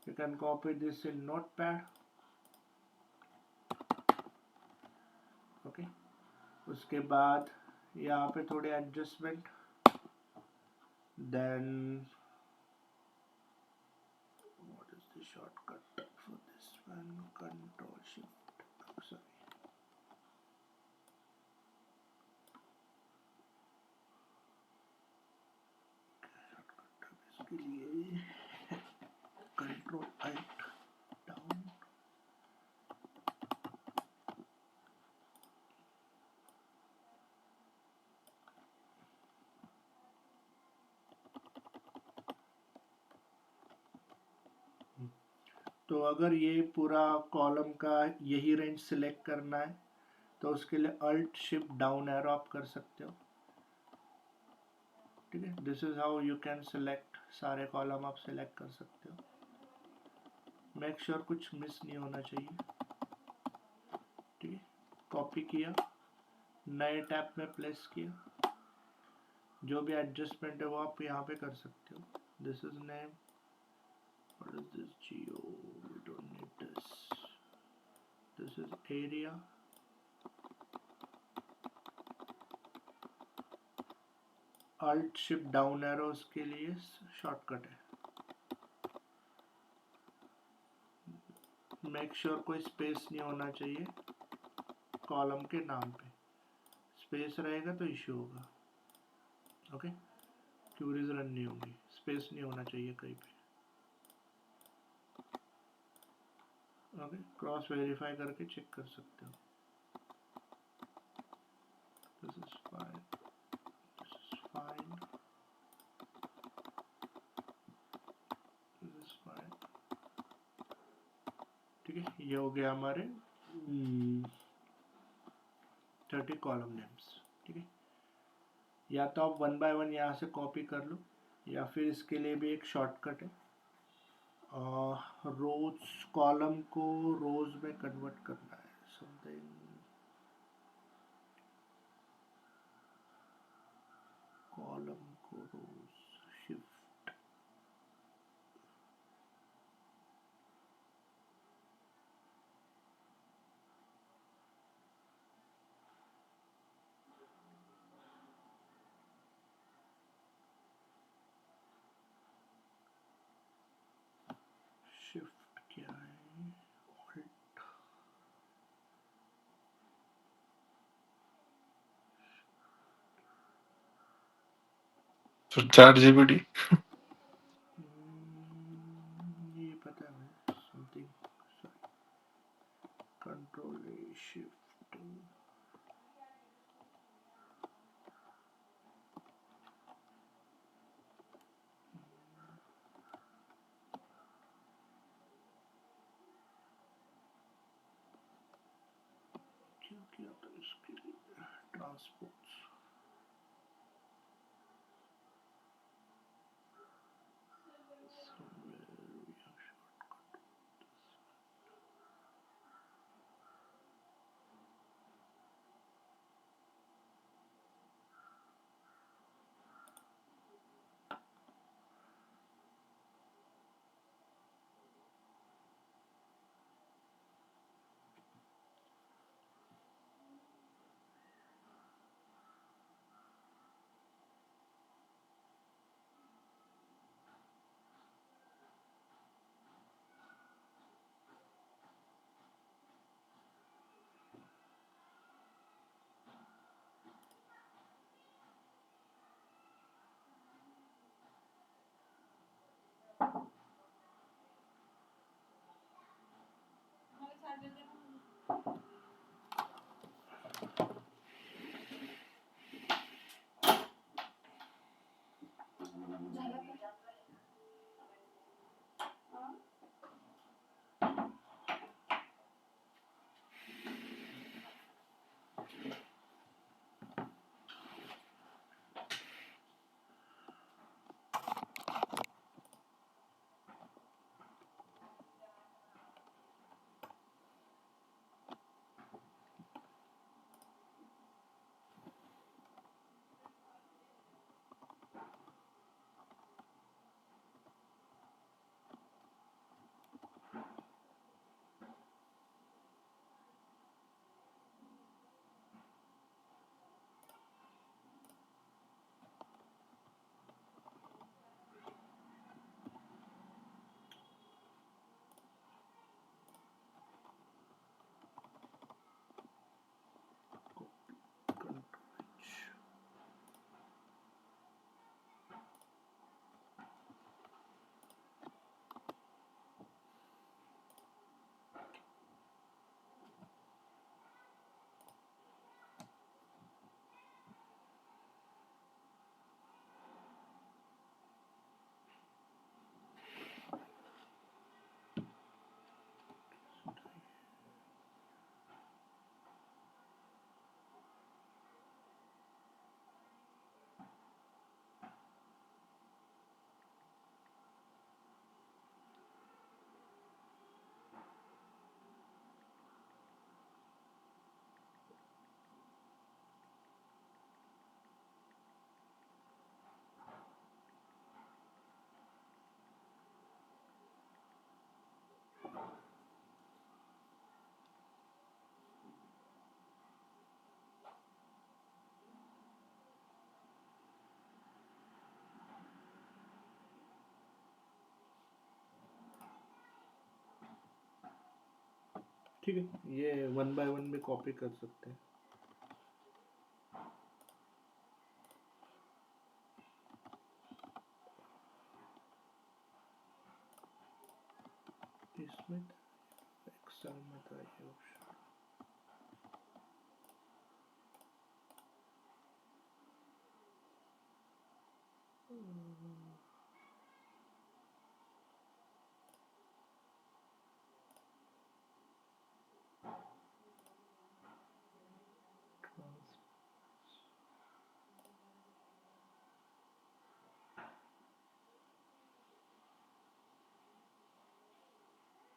you can copy this in notepad, okay. उसके बाद यहाँ पे थोड़े adjustment, then what is the shortcut for this one, control shift, sorry, इसके लिए Ctrl+Alt डाउन, तो अगर ये पूरा कॉलम का यही रेंज सिलेक्ट करना है तो उसके लिए अल्ट शिफ्ट डाउन एरो आप कर सकते हो, ठीक है। This is how you can select, सारे कॉलम आप सिलेक्ट कर सकते हो। मेक श्योर कुछ मिस नहीं होना चाहिए, ठीक है। कॉपी किया, नए टैब में प्लेस किया, जो भी एडजस्टमेंट है वो आप यहाँ पे कर सकते हो। This is name, what is this, geo, we don't need this, this is area, alt shift down arrow उसके लिए शॉर्टकट है। मेक श्योर कोई स्पेस नहीं होना चाहिए कॉलम के नाम पे, स्पेस रहेगा तो इश्यू होगा, ओके। क्यूरीज रन नहीं होंगी, स्पेस नहीं होना चाहिए कहीं पे, ओके। क्रॉस वेरीफाई करके चेक कर सकते हो। This is fine, this is fine, this is fine, ठीक है। ये हो गया हमारे 30 कॉलम नेम्स, ठीक है। या तो आप 1 बाय 1 यहाँ से कॉपी कर लो, या फिर इसके लिए भी एक शॉर्टकट है, रोज कॉलम को रोज में कन्वर्ट करना है, समथिंग, कॉलम को रोज, शिफ्ट, शिफ्ट क्या है, ऑल्ट, तो चैट जीपीटी ये पता है, समथिंग, कंट्रोल ए, शिफ्ट, क्या किया था इसके लिए, ट्रांसपोर्ट्स, ठीक है, ये 1 by 1 में कॉपी कर सकते हैं। इसमें एक्सेल में था ये ऑप्शन।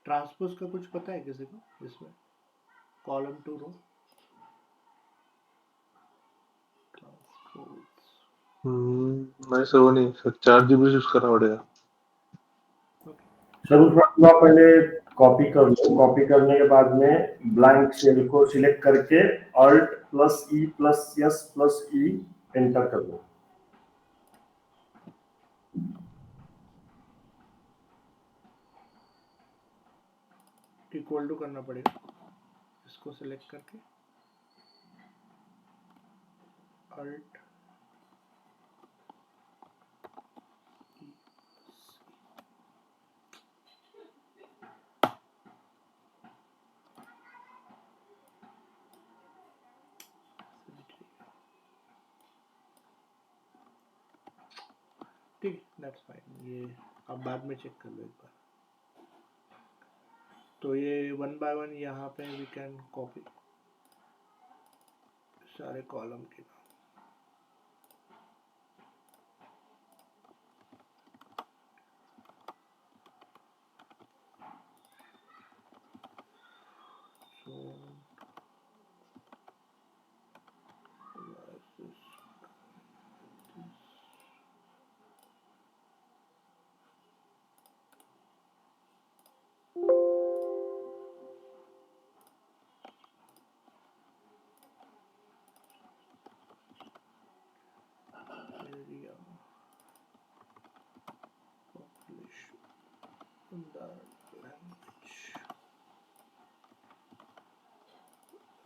ट्रांसपोज का कुछ पता है किसी को? इसमें कॉलम टू रो ट्रांसपोज। नहीं सर, वो नहीं सर, 4 GB यूज करना पड़ेगा। सर उसमें आप पहले कॉपी कर लो, कॉपी करने के बाद में ब्लैंक सेल को सिलेक्ट करके Alt+E+S+E एंटर कर लो। इक्वल टू करना पड़ेगा, इसको सिलेक्ट करके अल्ट ठीक, दैट्स फाइन। ये अब बाद में चेक कर लो एक बार। तो ये 1 by 1 यहाँ पे वी कैन कॉपी सारे कॉलम के नाम। area population in the language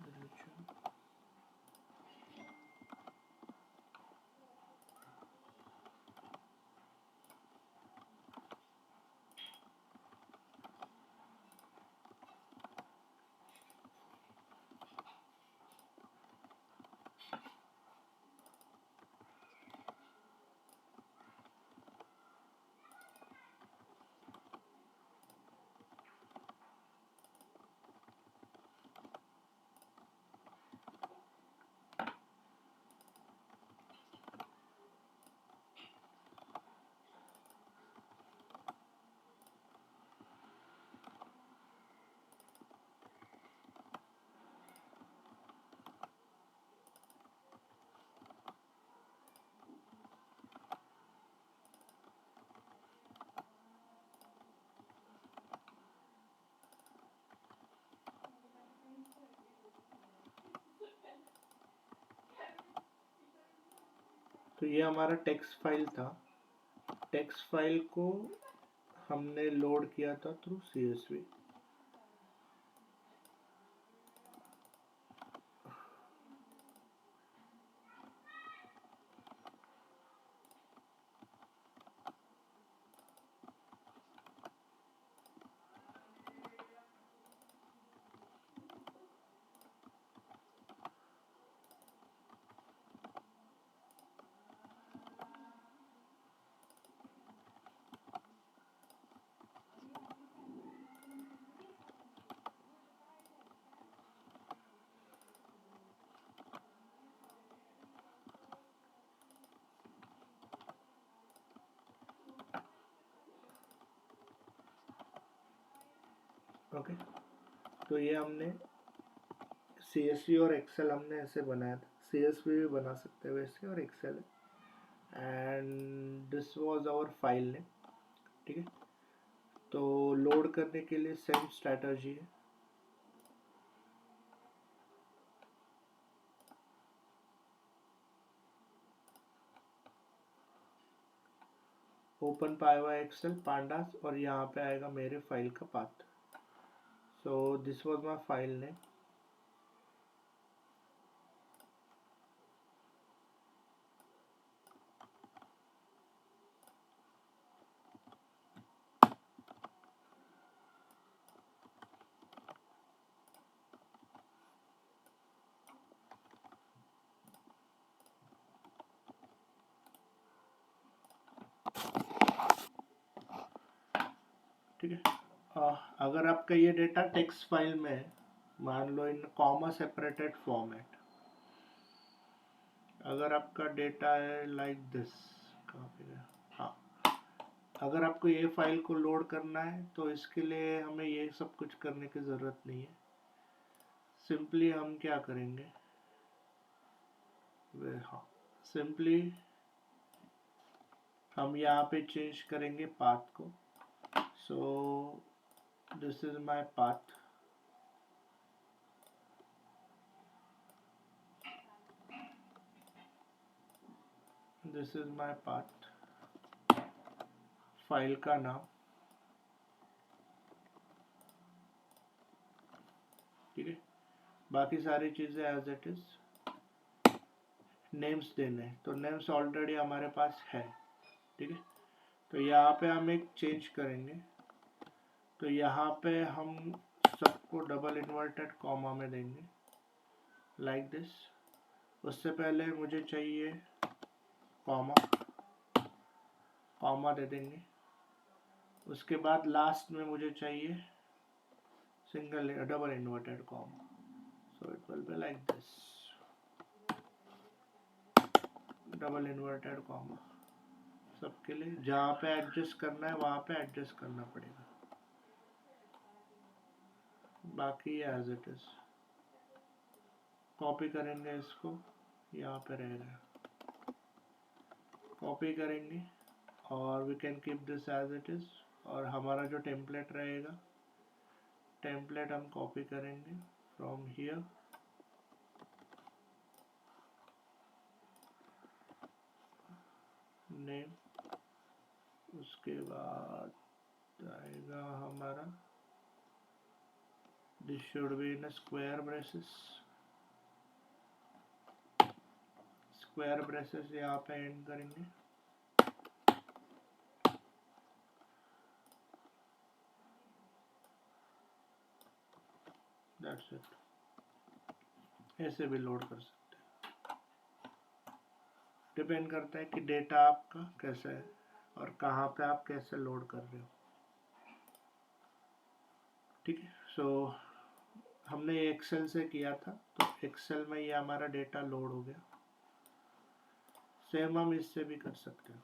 religion तो ये हमारा टेक्स्ट फाइल था। टेक्स्ट फाइल को हमने लोड किया था थ्रू CSV। ओके, तो ये हमने CSV और एक्सेल हमने ऐसे बनाया था। CSV भी बना सकते हैं वैसे, और Excel. And this was our file name. ठीक है, तो लोड करने के लिए सेम स्ट्रैटेजी है। ओपन पाया हुआ एक्सेल पांडास, और यहाँ पे आएगा मेरे फाइल का path. So this was my file name. ठीक है। अगर आपका ये डेटा टेक्स्ट फाइल में है, मान लो इन कॉमा सेपरेटेड फॉर्मेट, अगर आपका डेटा है लाइक दिस, कहाँ पे गया, हाँ, अगर आपको ये फाइल को लोड करना है तो इसके लिए हमें ये सब कुछ करने की ज़रूरत नहीं है। सिंपली हम क्या करेंगे, हाँ, सिंपली हम यहाँ पे चेंज करेंगे पाथ को। सो this is my path, this is my path, file का नाम, ठीक है। बाकी सारी चीज़ें एज इट इज, नेम्स देने हैं तो नेम्स ऑलरेडी हमारे पास है, ठीक है। तो यहाँ पे हम एक चेंज करेंगे, तो यहाँ पे हम सबको डबल इन्वर्टेड कॉमा में देंगे लाइक दिस। उससे पहले मुझे चाहिए कॉमा, कॉमा दे देंगे। उसके बाद लास्ट में मुझे चाहिए single double inverted comma, so it will be like this, double inverted comma. सबके लिए जहाँ पे एडजस्ट करना है वहाँ पे एडजस्ट करना पड़ेगा, बाकी एज इट इज। कॉपी करेंगे इसको, यहाँ पे रहेगा, कॉपी करेंगे और we can keep this as it is. और हमारा जो टेम्पलेट रहेगा, टेम्पलेट हम कॉपी करेंगे फ्रॉम हियर, नेम, उसके बाद आएगा हमारा this should be in square braces, square braces यहाँ पे एंड करेंगे। दैट्स इट, ऐसे भी लोड कर सकते हैं, डिपेंड करता है कि डेटा आपका कैसा है और कहाँ पे आप कैसे लोड कर रहे हो, ठीक है। सो हमने एक्सेल से किया था, तो एक्सेल में ये हमारा डेटा लोड हो गया। सेम हम इससे भी कर सकते हैं।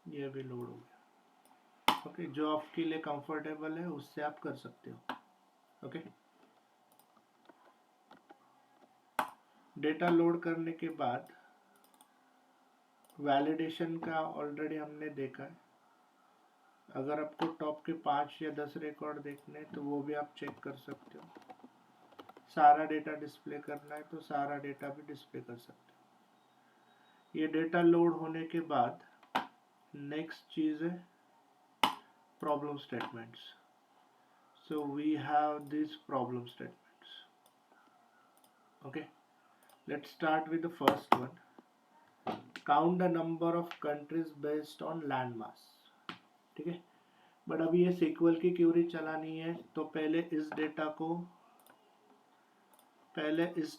ये भी लोड हो गया, ओके। जो आपके लिए कंफर्टेबल है उससे आप कर सकते हो, ओके। डेटा लोड करने के बाद वैलिडेशन का ऑलरेडी हमने देखा है। अगर आपको टॉप के 5 या 10 रिकॉर्ड देखने हैं तो वो भी आप चेक कर सकते हो। सारा डेटा डिस्प्ले करना है तो सारा डेटा भी डिस्प्ले कर सकते हो। ये डेटा लोड होने के बाद नेक्स्ट चीज़ है problem statements. So we have this problem statements, okay. Let's start with the first one, count the number of countries based on land mass, ठीक है। बट अभी ये सीक्वल की क्यूरी चलानी है, तो पहले इस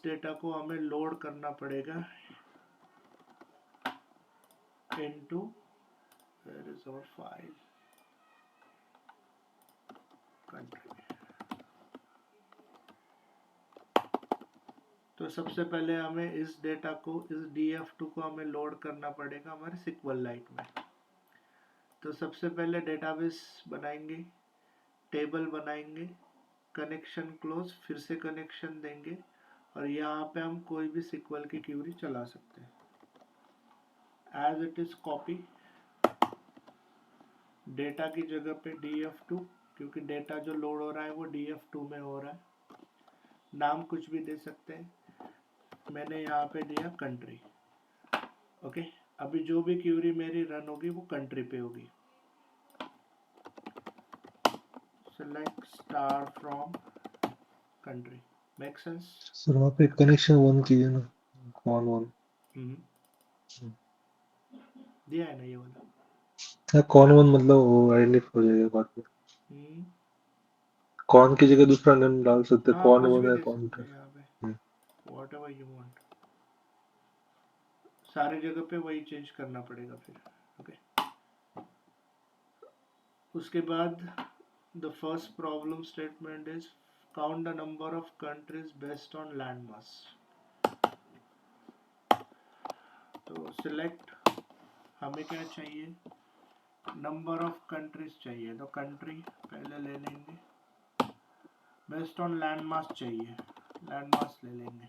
डेटा को हमें लोड करना पड़ेगा into, where is our file, country. तो सबसे पहले हमें इस डेटा को, इस df2 को हमें लोड करना पड़ेगा हमारे सिक्वललाइट में। तो सबसे पहले डेटाबेस बनाएंगे, टेबल बनाएंगे, कनेक्शन क्लोज, फिर से कनेक्शन देंगे और यहाँ पे हम कोई भी सिक्वल की क्यूरी चला सकते हैं। As it is copy, data की जगह पे df2, क्योंकि डेटा जो लोड हो रहा है वो df2 में हो रहा है। नाम कुछ भी दे सकते हैं, मैंने यहाँ पे दिया कंट्री। ओके, अभी जो भी क्यूरी मेरी रन होगी वो कंट्री पे होगी। Select star from country, make sense? Sir वहाँ पे कनेक्शन 1 कीजिए ना, कौन 1 दिया है ना ये वाला? है, कौन 1 मतलब वो आइडेंटिफाई हो जाएगा बाद में। कौन की जगह दूसरा नेम डाल सकते हैं, हाँ, कौन कुछ 1 भी है दे कौन सकते 2। हैं यहाँ पे, whatever you want। सारे जगह पे वही चेंज करना पड़ेगा फिर। ओके, उसके बाद the first problem statement is count the number of countries based on land मास। तो सिलेक्ट, हमें क्या चाहिए, नंबर ऑफ कंट्रीज चाहिए, तो कंट्री पहले ले लेंगे। बेस्ड ऑन लैंड मास चाहिए, लैंड मास ले लेंगे।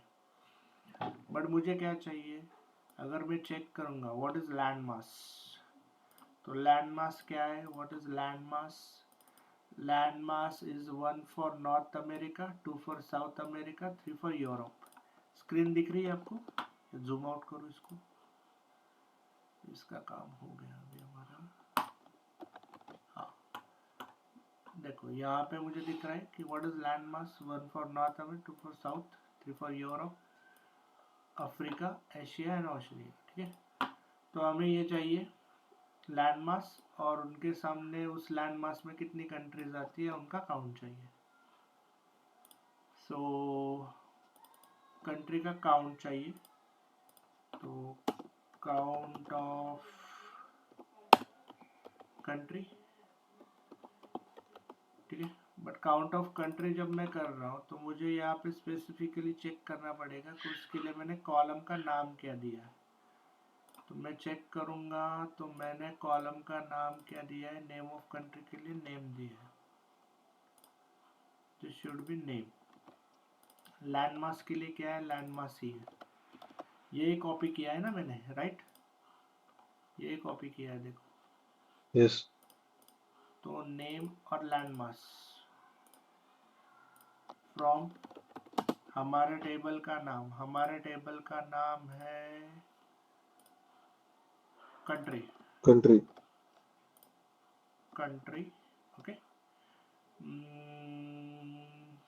बट मुझे क्या चाहिए, अगर मैं चेक करूंगा व्हाट इज लैंड मास, तो लैंड मास क्या है, what is land mass? Land mass is 1 for north America, 2 for south America, 3 for Europe. Screen दिख रही है आपको? जूम आउट करो इसको, इसका काम हो गया अभी हमारा। हाँ, देखो यहाँ पे मुझे दिख रहा है कि what is land mass, 1 for north America, 2 for south, 3 for Europe, Africa, Asia and Australia. ठीक है, तो हमें ये चाहिए लैंड मास, और उनके सामने उस लैंड मास में कितनी कंट्रीज आती है उनका काउंट चाहिए। सो कंट्री का काउंट चाहिए, तो काउंट ऑफ कंट्री। ठीक है, बट काउंट ऑफ कंट्री जब मैं कर रहा हूँ तो मुझे यहाँ पे स्पेसिफिकली चेक करना पड़ेगा कि उसके लिए मैंने कॉलम का नाम क्या दिया। तो मैं चेक करूँगा, तो मैंने कॉलम का नाम क्या दिया है, नेम ऑफ कंट्री के लिए नेम दिया है, this should be name. Land mass के लिए क्या है, लैंड मास ही है। ये कॉपी किया है ना मैंने, राइट? ये कॉपी किया है, देखो। यस, तो नेम और लैंड मास फ्रॉम हमारे टेबल का नाम, हमारे टेबल का नाम है कंट्री, कंट्री। कंट्री। ओके,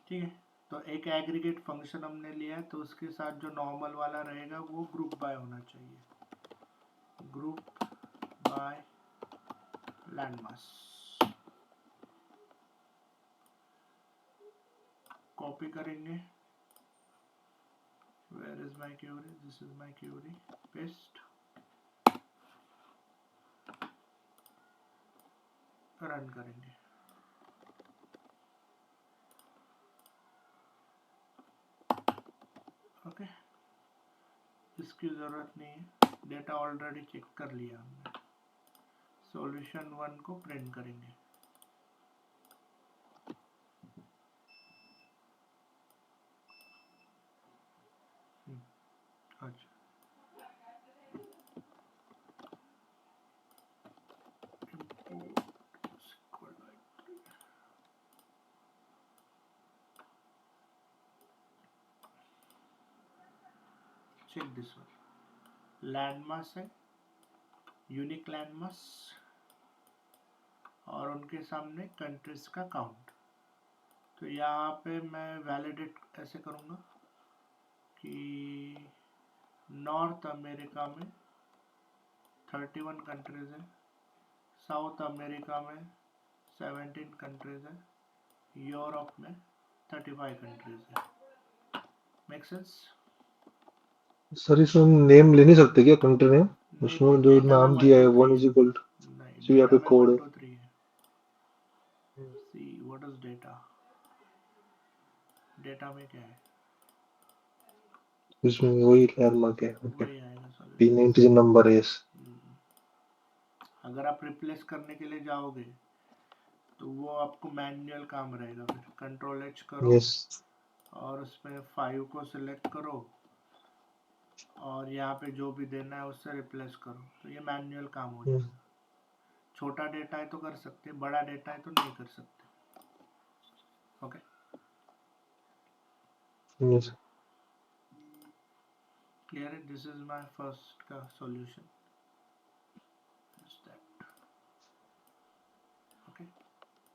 ठीक है। तो एक एग्रीगेट फंक्शन हमने लिया है, तो उसके साथ जो नॉर्मल वाला रहेगा वो ग्रुप बाय होना चाहिए, group by land mass. Copy करेंगे, where is my query, this is my query, paste, run करेंगे। ओके, इसकी जरूरत नहीं है, डेटा ऑलरेडी चेक कर लिया हमने। सॉल्यूशन 1 को प्रिंट करेंगे। अच्छा, check this one, land mass है, यूनिक लैंड मास, और उनके सामने कंट्रीज का काउंट। तो यहाँ पे मैं वैलिडेट ऐसे करूँगा कि नॉर्थ अमेरिका में 31 कंट्रीज है, साउथ अमेरिका में 17 कंट्रीज है, यूरोप में 35 कंट्रीज है। Make sense? सर इसमें नेम ले नहीं सकते क्या, कंट्री नेम? उसमें जो डेटा में नाम 1 दिया है 2 3 1 इज इक्वल नहीं, टू, यहाँ डेटा पे में कोड 1 है। 2 3 है। See what is data, data में क्या है, इसमें वही लैंडमार्क है। ओके, वही आएगा सॉल्यूशन। P90 नंबर है। यस, अगर आप रिप्लेस करने के लिए जाओगे तो वो आपको मैनुअल काम रहेगा, फिर कंट्रोल एच करो यस। और उसमें 5 को सिलेक्ट करो और यहाँ पे जो भी देना है उससे रिप्लेस करो, तो ये मैनुअल काम हो जाएगा। छोटा डेटा है तो कर सकते, बड़ा डेटा है तो नहीं कर सकते। Okay, yes. क्लियर है? दिस इज माय फर्स्ट का solution, is that okay.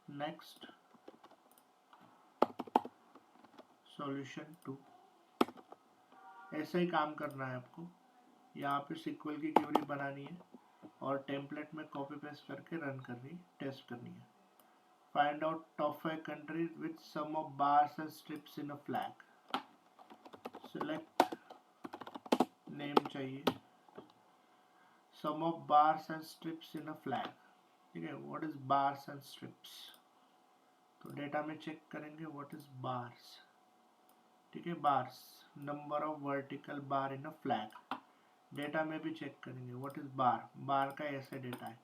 Next solution 2, ऐसा ही काम करना है आपको। यहाँ पे सिक्वल की क्वेरी बनानी है और टेम्पलेट में कॉपी पेस्ट करके रन करनी है, टेस्ट करनी है। Find out top 5 countries with sum of bars and stripes in a flag. Select name चाहिए, sum of bars and stripes in a flag, ठीक है। What is bars and stripes? तो data में check करेंगे what is bars, ठीक है। Bars number of vertical bar in a flag. Data में भी चेक करेंगे व्हाट इज बार, बार का ऐसा डेटा है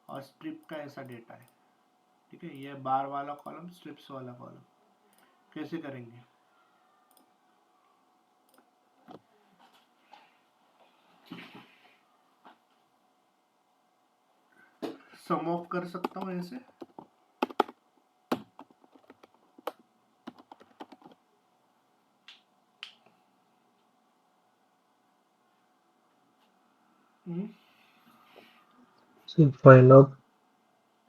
और स्ट्रिप का ऐसा डेटा है, ठीक है। ये बार वाला कॉलम, स्ट्रिप्स वाला कॉलम। कैसे करेंगे? सम ऑफ कर सकता हूँ ऐसे, So find out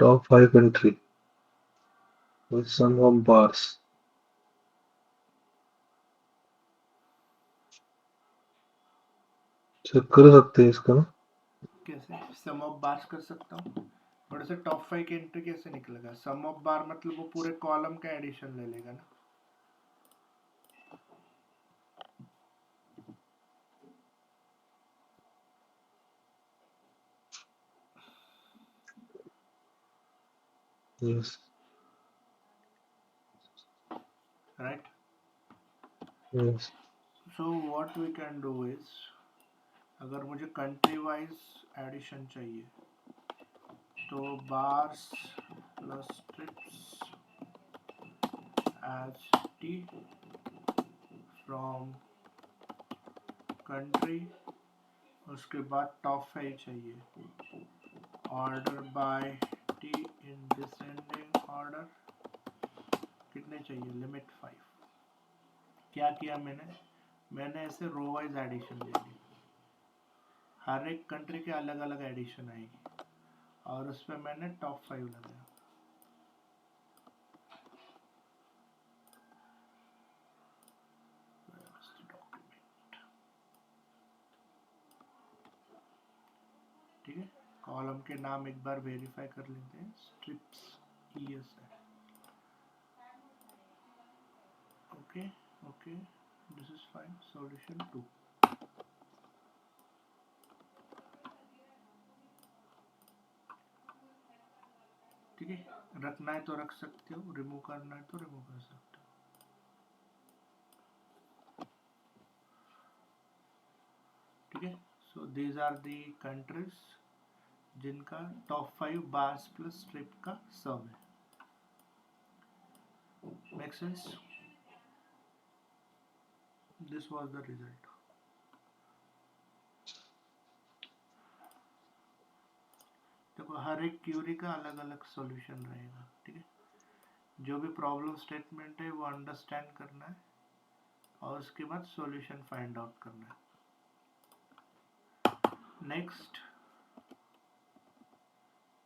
top 5 country with sum of bars. Check कर सकते हैं इसका ना। कैसे सम ऑफ बार्स कर सकता हूँ? और ऐसे टॉप 5 की एंट्री कैसे निकलेगा? सम ऑफ बार मतलब वो पूरे कॉलम का एडिशन ले लेगा ना। Yes. Right? Yes. So what we can do is, अगर मुझे कंट्री वाइज एडिशन चाहिए तो bars plus stripes as T from country, उसके बाद टॉप 5 चाहिए, order by T in descending order. कितने चाहिए? लिमिट 5। क्या किया मैंने ऐसे रो वाइज एडिशन ले ली, हर एक कंट्री के अलग अलग एडिशन आएगी और उस पर मैंने टॉप 5 लगाया। ठीक है, कॉलम के नाम एक बार वेरीफाई कर लेते हैं, स्ट्रिप्स ईएस है। Okay okay, this is fine. Solution 2, ठीक है। रखना है तो रख सकते हो, रिमूव करना है तो रिमूव कर सकते हो, ठीक है। So these are the countries जिनका टॉप 5 बार्स प्लस स्ट्रिप का सम है। Make sense? This was the result. देखो हर एक क्यूरी का अलग अलग सॉल्यूशन रहेगा, ठीक है। जो भी प्रॉब्लम स्टेटमेंट है वो अंडरस्टैंड करना है और उसके बाद सॉल्यूशन फाइंड आउट करना है। Next,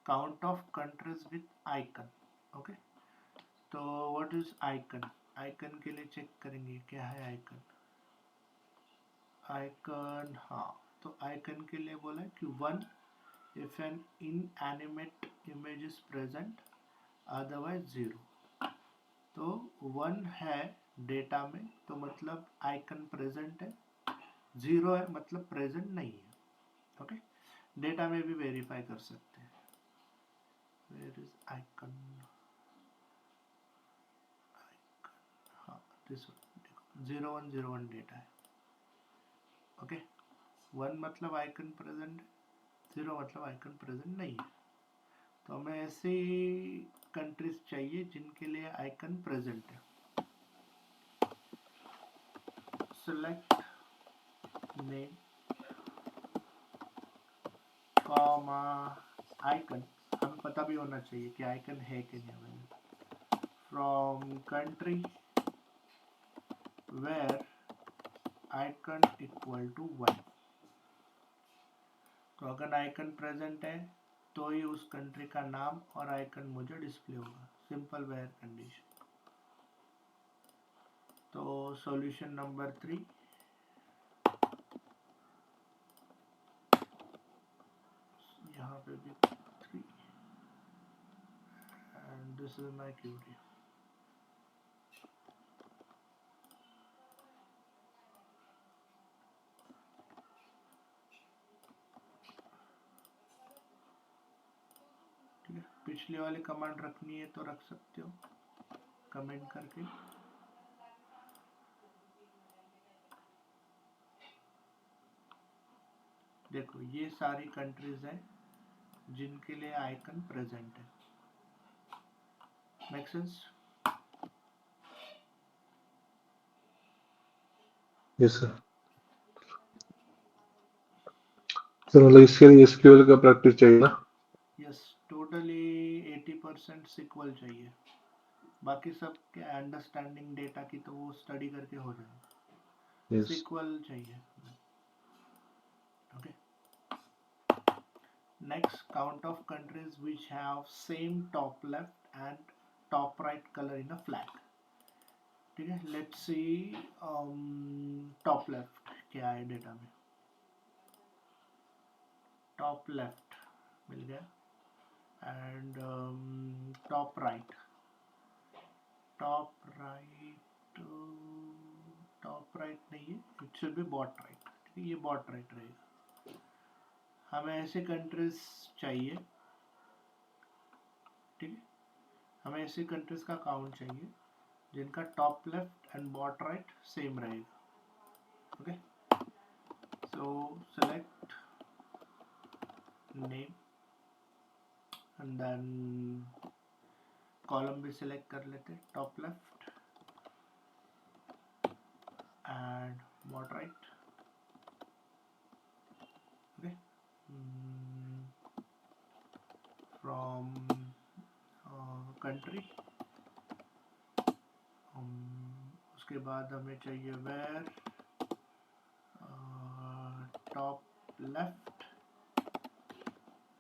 count of countries with icon. Okay, तो व्हाट इज आइकन? आइकन के लिए चेक करेंगे क्या है आइकन। आइकन, हाँ, तो आइकन के लिए बोला है कि 1 if an inanimate image is present, otherwise 0। तो 1 है डेटा में तो मतलब आइकन प्रेजेंट है, 0 है मतलब प्रेजेंट नहीं है। ओके, डेटा में भी वेरीफाई कर सकते हैं। Where is icon? हाँ, दिस 0101 डेटा है। ओके, 1 मतलब आइकन प्रेजेंट है, 0 मतलब आइकन प्रेजेंट नहीं है। तो हमें ऐसी कंट्रीज चाहिए जिनके लिए आइकन प्रेजेंट है। सेलेक्ट नेम कॉमा आइकन, हमें पता भी होना चाहिए कि आइकन है कि नहीं available. From country where icon equal to 1। तो अगर आइकन प्रेजेंट है तो ही उस कंट्री का नाम और आइकन मुझे डिस्प्ले होगा, सिंपल वेयर कंडीशन। तो सॉल्यूशन नंबर 3, यहाँ पे भी 3 and this is my query. ठीक है, पिछली वाली कमांड रखनी है तो रख सकते हो कमेंट करके। देखो ये सारी कंट्रीज हैं जिनके लिए आइकन प्रेजेंट है। Make sense? Yes sir. Sir मतलब इसके लिए एसक्यूएल का प्रैक्टिस चाहिए ना? यस, टोटली 80% सिक्वल चाहिए, बाकी सब के अंडरस्टैंडिंग डेटा की तो वो स्टडी करके हो जाएगा। यस। सिक्वल चाहिए। Okay, next, count of countries which have same top left and top right colour in a flag. ठीक है, लेट्स सी टॉप लेफ्ट क्या है डेटा में। टॉप लेफ्ट मिल गया and top right. Top right नहीं है, it should be bought right. ठीक है, ये बॉट राइट रहेगा। हमें ऐसे कंट्रीज चाहिए, ठीक है, हमें ऐसे कंट्रीज का काउंट चाहिए जिनका top left and bot right same रहेगा। Okay, so select name and then column भी सिलेक्ट कर लेते, top left and bot right. Okay, from country, उसके बाद हमें चाहिए where top left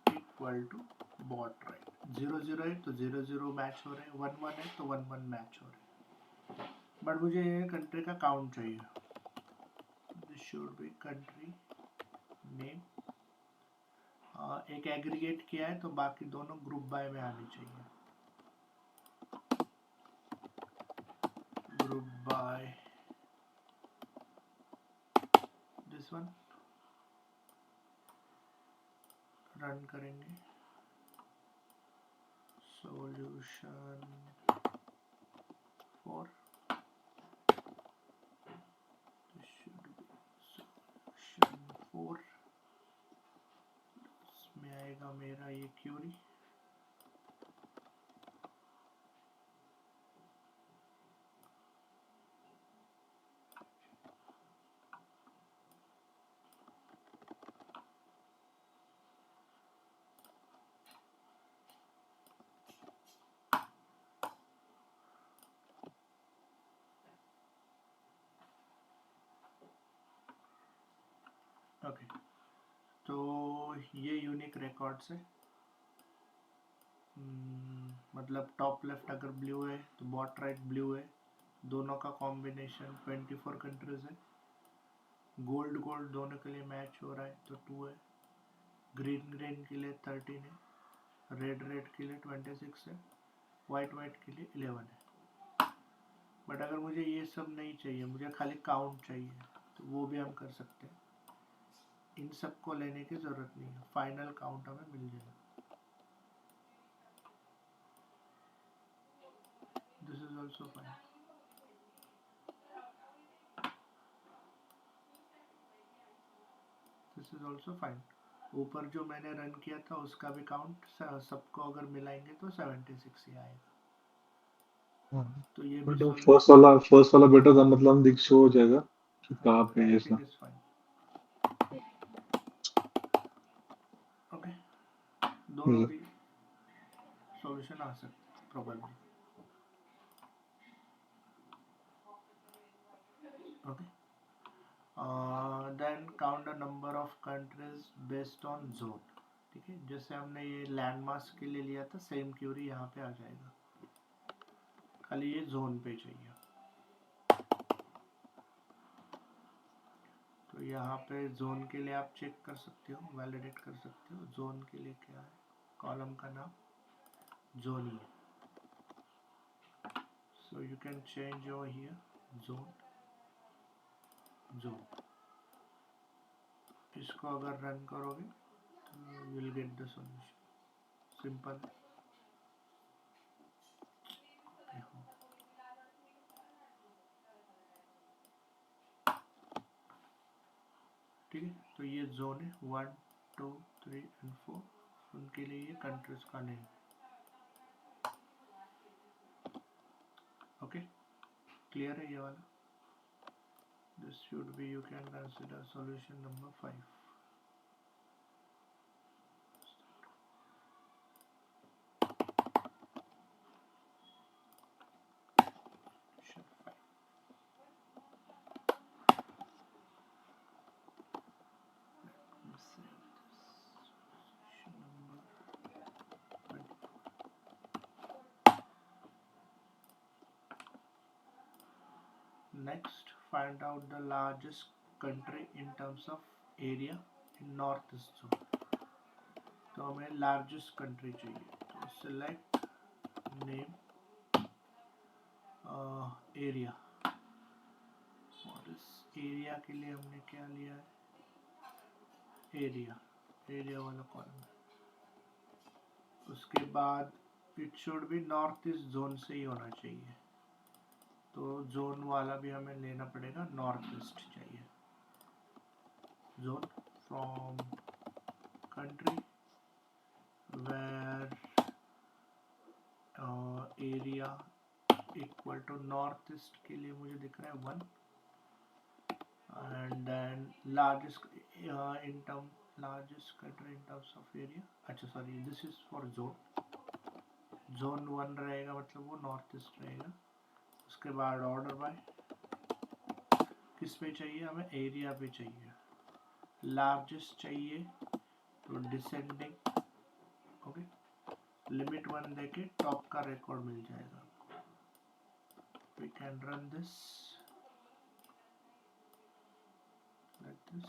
equal to bot right. 0 0 है तो 0 0 मैच हो रहे हैं, 1 1 है तो 1 1 मैच हो रहे हैं, बट मुझे कंट्री का काउंट चाहिए। This should be country name. एक एग्रीगेट किया है तो बाकी दोनों ग्रुप बाय में आनी चाहिए। Group by this one, run करेंगे। Solution 4, this should be solution 4। इसमें आएगा मेरा ये क्यूरी। ओके, तो ये यूनिक रिकॉर्ड्स है। मतलब टॉप लेफ्ट अगर ब्लू है तो बॉट राइट ब्लू है, दोनों का कॉम्बिनेशन 24 कंट्रीज है। गोल्ड गोल्ड दोनों के लिए मैच हो रहा है तो 2 है। ग्रीन ग्रीन के लिए 13 है, रेड रेड के लिए 26 है, वाइट वाइट के लिए 11 है। बट अगर मुझे ये सब नहीं चाहिए, मुझे खाली काउंट चाहिए, तो वो भी हम कर सकते हैं। इन सब को लेने की जरूरत नहीं है, फाइनल काउंट हमें मिल जाएगा। This is also fine. This is also fine. ऊपर जो मैंने रन किया था उसका भी काउंट सबको अगर मिलाएंगे तो 76 ही आएगा। तो ये भी फर्स्ट वाला बेटर था, मतलब दिख शो हो जाएगा कि कहाँ पे है ऐसा। Everything is fine. ओके, दोनों भी सॉल्यूशन आ सकते probably. Okay, then count the number of countries based on zone. ठीक है, जैसे हमने ये लैंड मास के लिए लिया था सेम क्यूरी यहाँ पे आ जाएगा, खाली ये जोन पे चाहिए। तो यहाँ पे जोन के लिए आप चेक कर सकते हो, वैलिडेट कर सकते हो जोन के लिए क्या है, कॉलम का नाम जोन ही है। So you can change over here zone. इसको अगर रन करोगे तो you will get the solution, simple. ठीक है, तो ये जोन है 1 2 3 एंड 4, उनके लिए ये कंट्रीज का नेम। ओके, क्लियर है ये वाला। This should be, you can consider solution number 5। Next, find out the largest country in terms of area in North East zone। तो हमें largest country चाहिए, तो select name area, और इस area के लिए हमने क्या लिया है, area वाला कॉलम। उसके बाद it should be North East zone से ही होना चाहिए, तो जोन वाला भी हमें लेना पड़ेगा, नॉर्थ ईस्ट चाहिए। Zone from country where area equal to north east के लिए मुझे दिख रहा है 1, and then largest country in terms of area. अच्छा sorry, this is for zone 1 रहेगा, मतलब वो नॉर्थ ईस्ट रहेगा। उसके बाद ऑर्डर बाय किस पे चाहिए, हमें एरिया पे चाहिए। लार्जेस्ट चाहिए तो डिसेंडिंग, ओके, लिमिट 1 देके टॉप का रिकॉर्ड मिल जाएगा। We can run this like this.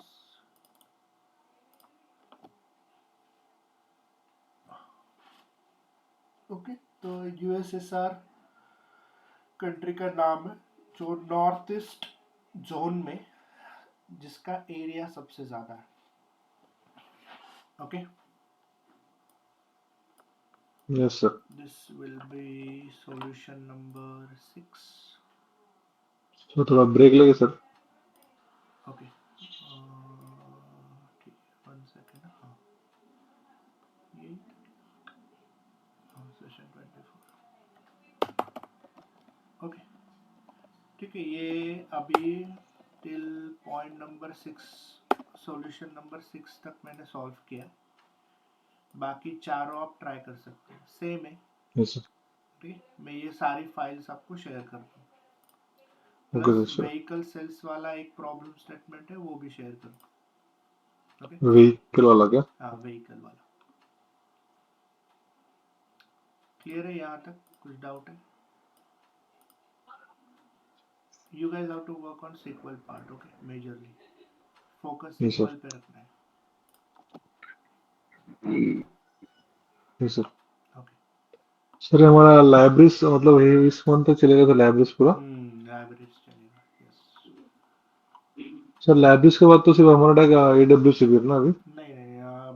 Okay, तो यूएसएसआर कंट्री का नाम है जो नॉर्थ ईस्ट जोन में जिसका एरिया सबसे ज्यादा है। Okay, yes sir. This will be solution number 6। तो थोड़ा ब्रेक लगे सर। ओके, ठीक, 1 सेकेंड। हाँ, ये सेशन 24। ओके, ठीक है, ये अभी till point number 6, solution number 6 तक मैंने सॉल्व किया। बाकी चारों आप ट्राई कर सकते हैं, सेम है। Yes sir. ठीक है, मैं ये सारी फाइल्स आपको शेयर करता हूँ, okay plus sir. Vehicle sales वाला एक प्रॉब्लम स्टेटमेंट है वो भी शेयर करता हूँ। ओके, व्हीकल वाला क्या? हाँ व्हीकल वाला। क्लियर है यहाँ तक, कुछ डाउट है? You guys have to work on SQL part, okay? Majorly focus yes SQL sir. पे रखना है। Yes sir. Okay. सर हमारा लाइब्रेरीज मतलब इस मंथ तक चलेगा तो लाइब्रेरीज पूरा? Libraries चलेगा, yes। सर लाइब्रेरीज के बाद तो सिर्फ हमारा AWS भी है ना अभी? नहीं,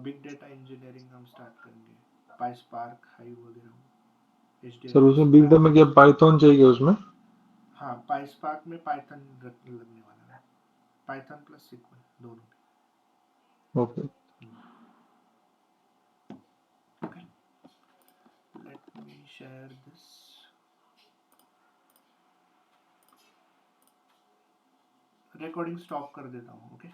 बिग डेटा इंजीनियरिंग हम स्टार्ट करेंगे, पाइस्पार्क, हाइव वगैरह, सर HDFS उसमें बिग डेटा में क्या पाइथन चाहिए उसमें? हाँ, पाइस्पार्क में पाइथन लगने वाला है, पाइथन प्लस SQL दोनों। Okay. Okay, let me share this। Recording stop कर देता हूँ, ओके।